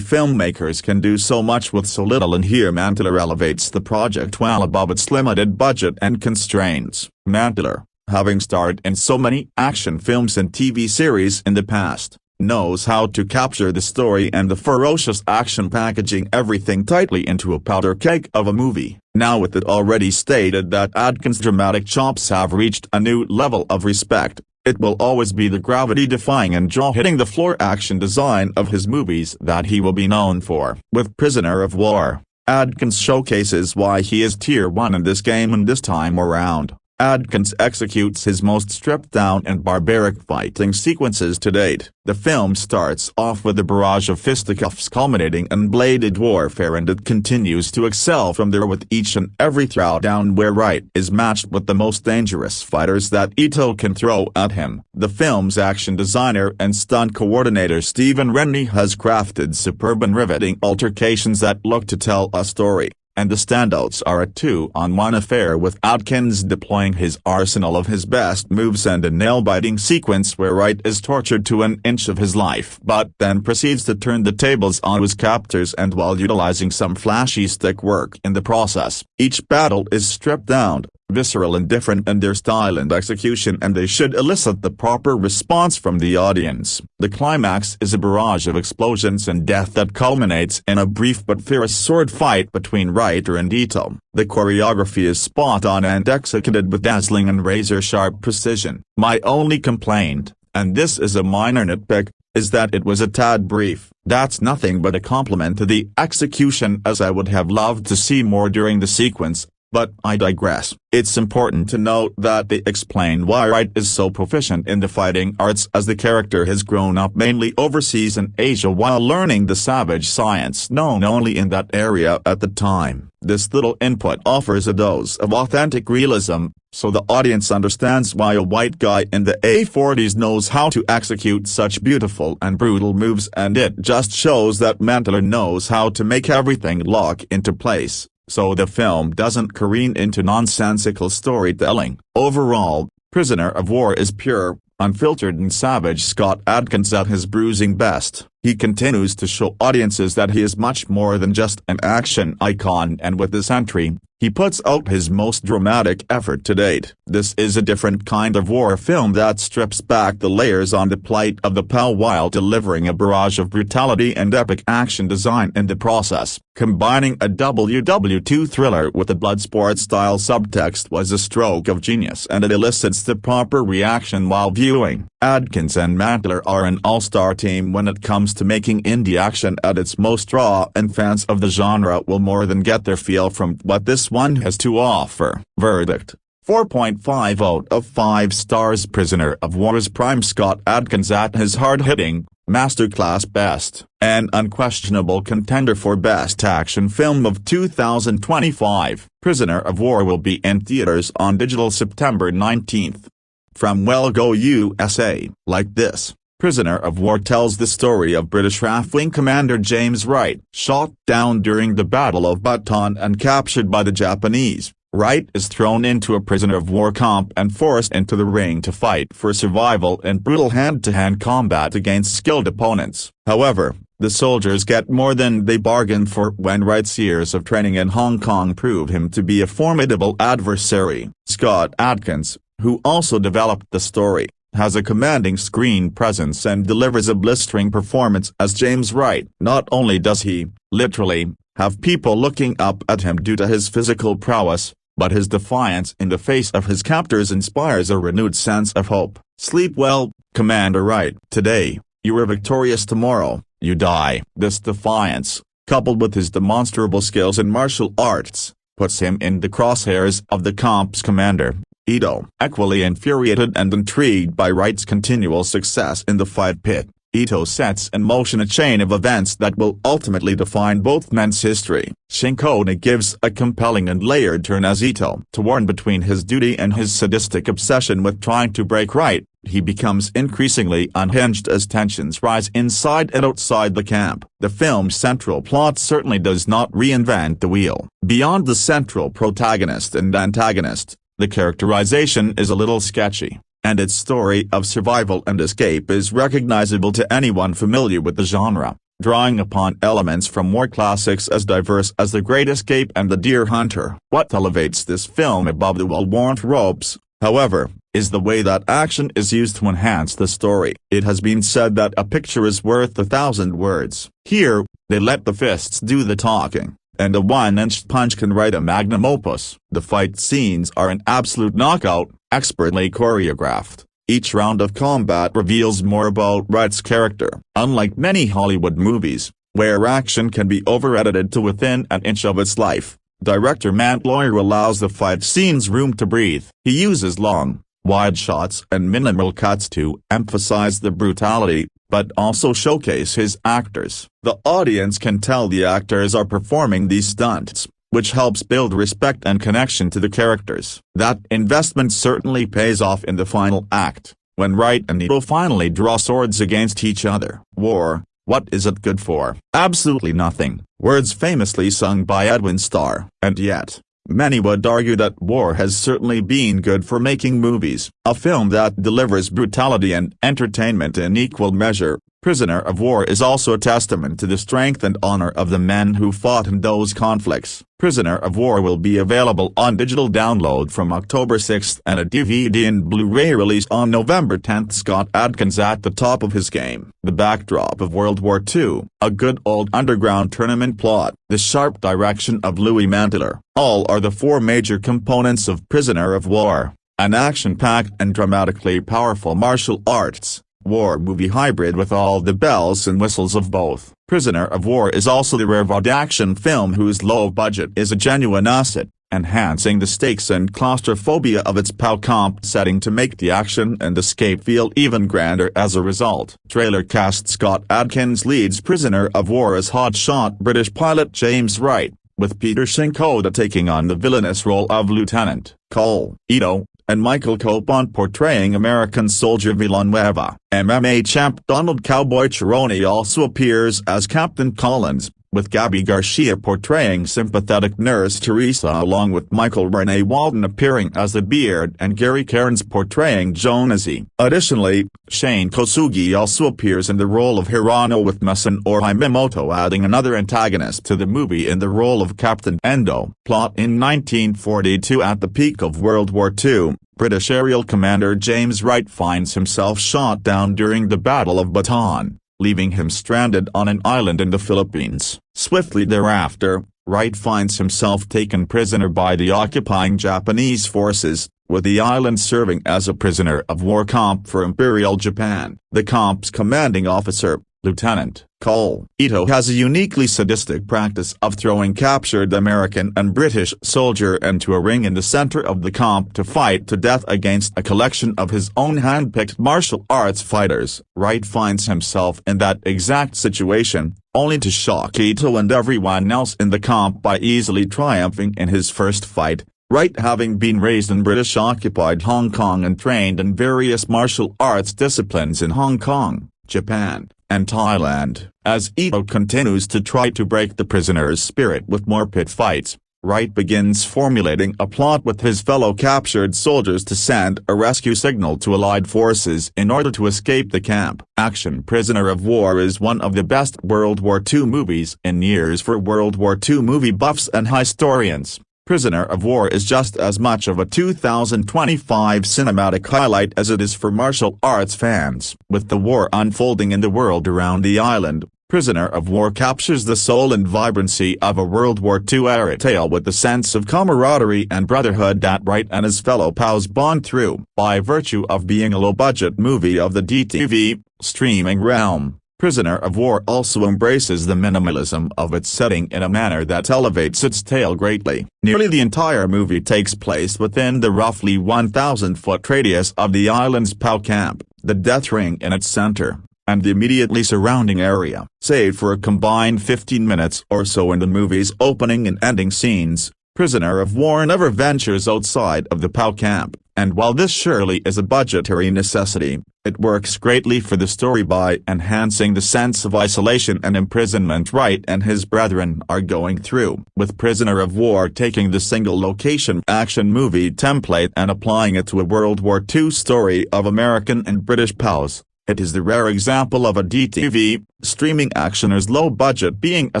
filmmakers can do so much with so little, and here Mantler elevates the project well above its limited budget and constraints. Mantler, having starred in so many action films and TV series in the past, knows how to capture the story and the ferocious action, packaging everything tightly into a powder keg of a movie. Now with it already stated that Adkins' dramatic chops have reached a new level of respect, it will always be the gravity-defying and jaw-hitting-the-floor action design of his movies that he will be known for. With Prisoner of War, Adkins showcases why he is tier 1 in this game, and this time around, Adkins executes his most stripped-down and barbaric fighting sequences to date. The film starts off with a barrage of fisticuffs culminating in bladed warfare, and it continues to excel from there with each and every throwdown where Wright is matched with the most dangerous fighters that Ito can throw at him. The film's action designer and stunt coordinator Stephen Rennie has crafted superb and riveting altercations that look to tell a story. And the standouts are a 2-on-1 affair with Atkins deploying his arsenal of his best moves and a nail-biting sequence where Wright is tortured to an inch of his life but then proceeds to turn the tables on his captors, and while utilizing some flashy stick work in the process. Each battle is stripped down, visceral and different in their style and execution, and they should elicit the proper response from the audience. The climax is a barrage of explosions and death that culminates in a brief but fierce sword fight between Wright and Ito. The choreography is spot on and executed with dazzling and razor-sharp precision. My only complaint, and this is a minor nitpick, is that it was a tad brief. That's nothing but a compliment to the execution, as I would have loved to see more during the sequence. But I digress. It's important to note that they explain why Wright is so proficient in the fighting arts, as the character has grown up mainly overseas in Asia while learning the savage science known only in that area at the time. This little input offers a dose of authentic realism, so the audience understands why a white guy in the A40s knows how to execute such beautiful and brutal moves, and it just shows that Mantler knows how to make everything lock into place, so the film doesn't careen into nonsensical storytelling. Overall, Prisoner of War is pure, unfiltered and savage Scott Adkins at his bruising best. He continues to show audiences that he is much more than just an action icon, and with this entry, he puts out his most dramatic effort to date. This is a different kind of war film that strips back the layers on the plight of the POW while delivering a barrage of brutality and epic action design in the process. Combining a WW2 thriller with a Bloodsport-style subtext was a stroke of genius, and it elicits the proper reaction while viewing. Adkins and Mantler are an all-star team when it comes to making indie action at its most raw, and fans of the genre will more than get their feel from what this one has to offer. Verdict: 4.5 out of 5 stars. Prisoner of War is prime Scott Adkins at his hard-hitting, masterclass best, an unquestionable contender for Best Action Film of 2025. Prisoner of War will be in theaters on digital September 19th. From Well Go USA. Like this, Prisoner of War tells the story of British RAF Wing Commander James Wright. Shot down during the Battle of Bataan and captured by the Japanese, Wright is thrown into a prisoner of war camp and forced into the ring to fight for survival in brutal hand-to-hand combat against skilled opponents. However, the soldiers get more than they bargained for when Wright's years of training in Hong Kong prove him to be a formidable adversary. Scott Adkins, who also developed the story, has a commanding screen presence and delivers a blistering performance as James Wright. Not only does he, literally, have people looking up at him due to his physical prowess, but his defiance in the face of his captors inspires a renewed sense of hope. Sleep well, Commander Wright. Today, you are victorious, tomorrow, you die. This defiance, coupled with his demonstrable skills in martial arts, puts him in the crosshairs of the camp's commander, Ito. Equally infuriated and intrigued by Wright's continual success in the fight pit, Ito sets in motion a chain of events that will ultimately define both men's history. Shinkoda gives a compelling and layered turn as Ito, torn between his duty and his sadistic obsession with trying to break Wright, he becomes increasingly unhinged as tensions rise inside and outside the camp. The film's central plot certainly does not reinvent the wheel. Beyond the central protagonist and antagonist, the characterization is a little sketchy, and its story of survival and escape is recognizable to anyone familiar with the genre, drawing upon elements from war classics as diverse as The Great Escape and The Deer Hunter. What elevates this film above the well-worn tropes, however, is the way that action is used to enhance the story. It has been said that a picture is worth 1,000 words. Here, they let the fists do the talking, and a one-inch punch can write a magnum opus. The fight scenes are an absolute knockout, expertly choreographed. Each round of combat reveals more about Wright's character. Unlike many Hollywood movies, where action can be over-edited to within an inch of its life, Director Matt Lawyer allows the fight scenes room to breathe. He uses long, wide shots and minimal cuts to emphasize the brutality, but also showcase his actors. The audience can tell the actors are performing these stunts, which helps build respect and connection to the characters. That investment certainly pays off in the final act, when Wright and Ito finally draw swords against each other. War, what is it good for? Absolutely nothing. Words famously sung by Edwin Starr. And yet, many would argue that war has certainly been good for making movies. A film that delivers brutality and entertainment in equal measure, Prisoner of War is also a testament to the strength and honor of the men who fought in those conflicts. Prisoner of War will be available on digital download from October 6 and a DVD and Blu-ray release on November 10. Scott Adkins at the top of his game. The backdrop of World War II, a good old underground tournament plot, the sharp direction of Louis Manteler, all are the four major components of Prisoner of War, an action-packed and dramatically powerful martial arts war movie hybrid with all the bells and whistles of both. Prisoner of War is also the rare VOD action film whose low budget is a genuine asset, enhancing the stakes and claustrophobia of its POW comp setting to make the action and escape feel even grander as a result. Trailer cast Scott Adkins leads Prisoner of War as hotshot British pilot James Wright, with Peter Shinkoda taking on the villainous role of Lieutenant Cole Ito, and Michael Copon portraying American soldier Villanueva. MMA champ Donald Cowboy Cerrone also appears as Captain Collins, with Gabbi Garcia portraying sympathetic Nurse Teresa along with Michael Renee Walden appearing as the Beard and Gary Cairns portraying Jonesy. Additionally, Shane Kosugi also appears in the role of Hirano with Masanori Himimoto adding another antagonist to the movie in the role of Captain Endo. Plot: in 1942, at the peak of World War II, British aerial commander James Wright finds himself shot down during the Battle of Bataan, leaving him stranded on an island in the Philippines. Swiftly thereafter, Wright finds himself taken prisoner by the occupying Japanese forces, with the island serving as a prisoner of war camp for Imperial Japan. The camp's commanding officer, Lieutenant Cole Ito, has a uniquely sadistic practice of throwing captured American and British soldier into a ring in the center of the camp to fight to death against a collection of his own hand-picked martial arts fighters. Wright finds himself in that exact situation, only to shock Ito and everyone else in the camp by easily triumphing in his first fight. Wright, having been raised in British-occupied Hong Kong and trained in various martial arts disciplines in Hong Kong, Japan, and Thailand. As Ito continues to try to break the prisoner's spirit with more pit fights, Wright begins formulating a plot with his fellow captured soldiers to send a rescue signal to Allied forces in order to escape the camp. Action Prisoner of War is one of the best World War II movies in years for World War II movie buffs and historians. Prisoner of War is just as much of a 2025 cinematic highlight as it is for martial arts fans. With the war unfolding in the world around the island, Prisoner of War captures the soul and vibrancy of a World War II-era tale with the sense of camaraderie and brotherhood that Wright and his fellow POWs bond through. By virtue of being a low-budget movie of the DTV streaming realm, Prisoner of War also embraces the minimalism of its setting in a manner that elevates its tale greatly. Nearly the entire movie takes place within the roughly 1,000-foot radius of the island's POW camp, the death ring in its center, and the immediately surrounding area. Save for a combined 15 minutes or so in the movie's opening and ending scenes, Prisoner of War never ventures outside of the POW camp, and while this surely is a budgetary necessity, it works greatly for the story by enhancing the sense of isolation and imprisonment Wright and his brethren are going through. With Prisoner of War taking the single-location action movie template and applying it to a World War II story of American and British POWs, it is the rare example of a DTV streaming actioner's low budget being a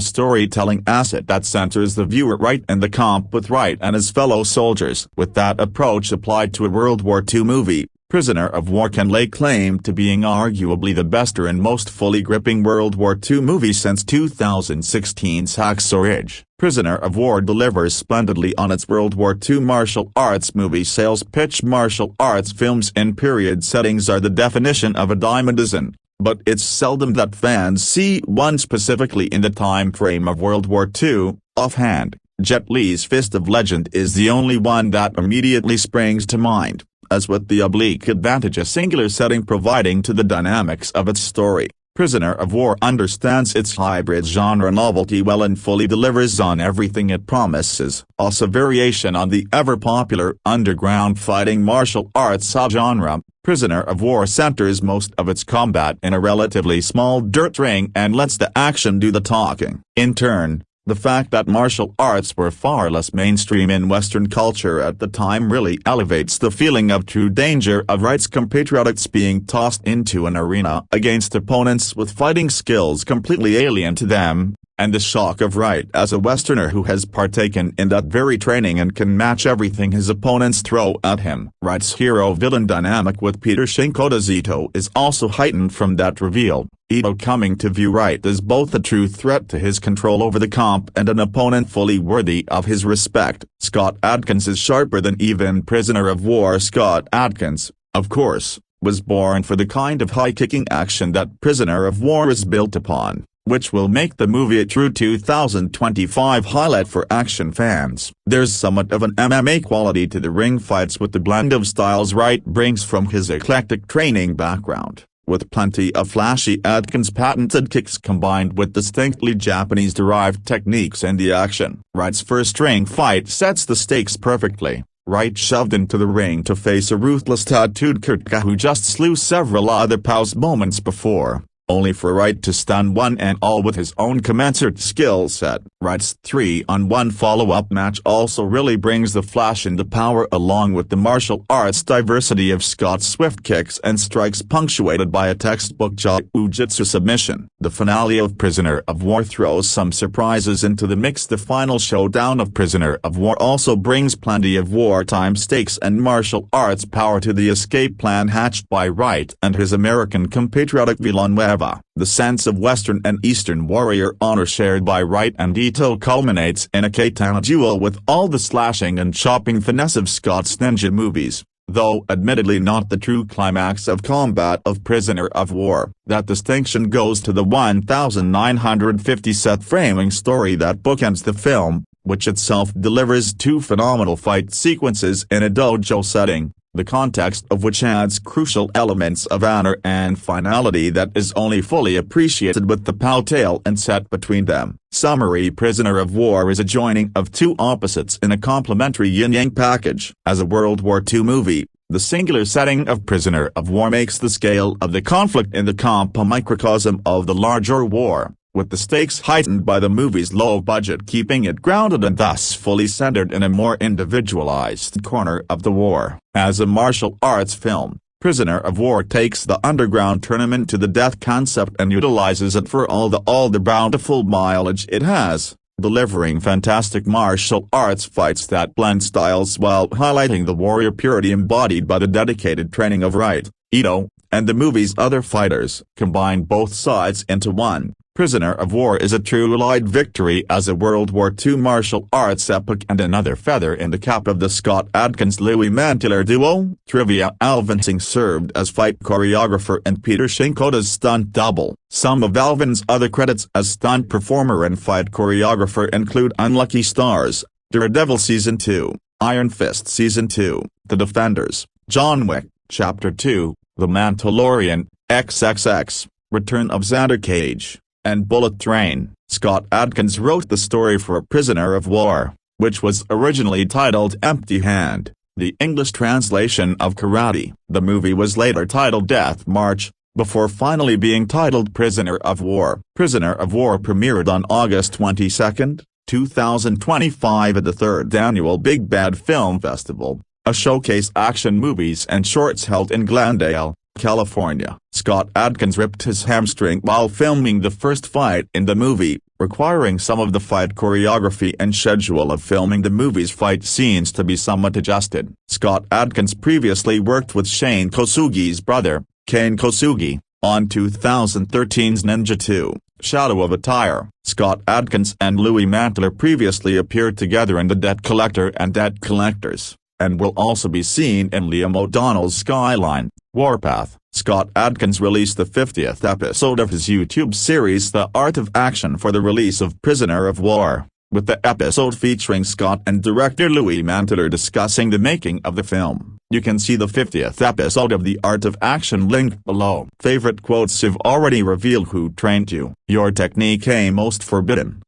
storytelling asset that centers the viewer right in the camp with Wright and his fellow soldiers. With that approach applied to a World War II movie, Prisoner of War can lay claim to being arguably the best and most fully gripping World War II movie since 2016's Hacksaw Ridge. Prisoner of War delivers splendidly on its World War II martial arts movie sales pitch. Martial arts films in period settings are the definition of a dime a dozen, but it's seldom that fans see one specifically in the time frame of World War II. Offhand, Jet Li's Fist of Legend is the only one that immediately springs to mind, as with the oblique advantage a singular setting providing to the dynamics of its story. Prisoner of War understands its hybrid genre novelty well and fully delivers on everything it promises. Also variation on the ever-popular underground fighting martial arts subgenre, Prisoner of War centers most of its combat in a relatively small dirt ring and lets the action do the talking. In turn, the fact that martial arts were far less mainstream in Western culture at the time really elevates the feeling of true danger of Wright's compatriots being tossed into an arena against opponents with fighting skills completely alien to them, and the shock of Wright as a Westerner who has partaken in that very training and can match everything his opponents throw at him. Wright's hero-villain dynamic with Peter Shinkoda's Ito is also heightened from that reveal, Ito coming to view Wright as both a true threat to his control over the comp and an opponent fully worthy of his respect. Scott Adkins is sharper than even Prisoner of War. Scott Adkins, of course, was born for the kind of high-kicking action that Prisoner of War is built upon, which will make the movie a true 2025 highlight for action fans. There's somewhat of an MMA quality to the ring fights with the blend of styles Wright brings from his eclectic training background, with plenty of flashy Adkins patented kicks combined with distinctly Japanese-derived techniques in the action. Wright's first ring fight sets the stakes perfectly. Wright shoved into the ring to face a ruthless tattooed Kurtka who just slew several other POWs moments before, only for Wright to stun one and all with his own commensurate skill set. Wright's 3-on-1 follow-up match also really brings the flash and the power along with the martial arts diversity of Scott's swift kicks and strikes punctuated by a textbook jiu-jitsu submission. The finale of Prisoner of War throws some surprises into the mix. The final showdown of Prisoner of War also brings plenty of wartime stakes and martial arts power to the escape plan hatched by Wright and his American compatriot Villanueva. The sense of Western and Eastern warrior honor shared by Wright and Ito culminates in a katana duel with all the slashing and chopping finesse of Scott's ninja movies, though admittedly not the true climax of combat of Prisoner of War. That distinction goes to the 1950 framing story that bookends the film, which itself delivers two phenomenal fight sequences in a dojo setting, the context of which adds crucial elements of honor and finality that is only fully appreciated with the POW tale and set between them. Summary: Prisoner of War is a joining of two opposites in a complementary yin-yang package. As a World War II movie, the singular setting of Prisoner of War makes the scale of the conflict in the comp a microcosm of the larger war, with the stakes heightened by the movie's low budget keeping it grounded and thus fully centered in a more individualized corner of the war. As a martial arts film, Prisoner of War takes the underground tournament to the death concept and utilizes it for all the bountiful mileage it has, delivering fantastic martial arts fights that blend styles while highlighting the warrior purity embodied by the dedicated training of Wright, Ito, and the movie's other fighters. Combine both sides into one, Prisoner of War is a true Allied victory as a World War II martial arts epic and another feather in the cap of the Scott Adkins-Louis Mantler duo. Trivia: Alvin Singh served as fight choreographer and Peter Shinkoda's stunt double. Some of Alvin's other credits as stunt performer and fight choreographer include Unlucky Stars, Daredevil Season 2, Iron Fist Season 2, The Defenders, John Wick, Chapter 2, The Mandalorian, XXX, Return of Xander Cage, and Bullet Train. Scott Adkins wrote the story for Prisoner of War, which was originally titled Empty Hand, the English translation of Karate. The movie was later titled Death March, before finally being titled Prisoner of War. Prisoner of War premiered on August 22, 2025 at the 3rd Annual Big Bad Film Festival, a showcase action movies and shorts held in Glendale, California. Scott Adkins ripped his hamstring while filming the first fight in the movie, requiring some of the fight choreography and schedule of filming the movie's fight scenes to be somewhat adjusted. Scott Adkins previously worked with Shane Kosugi's brother, Kane Kosugi, on 2013's Ninja 2, Shadow of a Tire. Scott Adkins and Louis Mantler previously appeared together in The Debt Collector and Debt Collectors, and will also be seen in Liam O'Donnell's Skyline, Warpath. Scott Adkins released the 50th episode of his YouTube series The Art of Action for the release of Prisoner of War. with the episode featuring Scott and director Louis Manteler discussing the making of the film. You can see the 50th episode of The Art of Action linked below. Favorite quotes: you've already revealed who trained you. Your technique A most forbidden.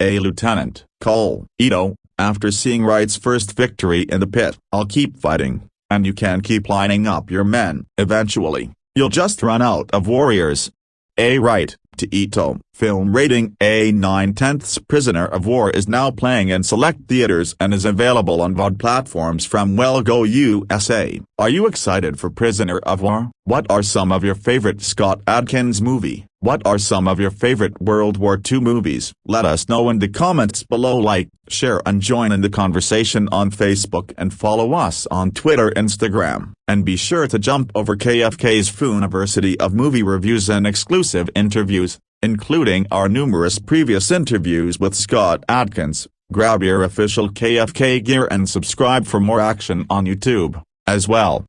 A. Lieutenant Cole Ito, after seeing Wright's first victory in the pit. I'll keep fighting, and you can keep lining up your men. Eventually, you'll just run out of warriors. A. Wright to Ito. Film rating A 9/10. Prisoner of War is now playing in select theaters and is available on VOD platforms from Well Go USA. Are you excited for Prisoner of War? What are some of your favorite Scott Adkins movie? What are some of your favorite World War II movies? Let us know in the comments below. Like, share and join in the conversation on Facebook and follow us on Twitter, Instagram. And be sure to jump over KFK's University of Movie Reviews and exclusive interviews, including our numerous previous interviews with Scott Adkins. Grab your official KFK gear and subscribe for more action on YouTube, as well.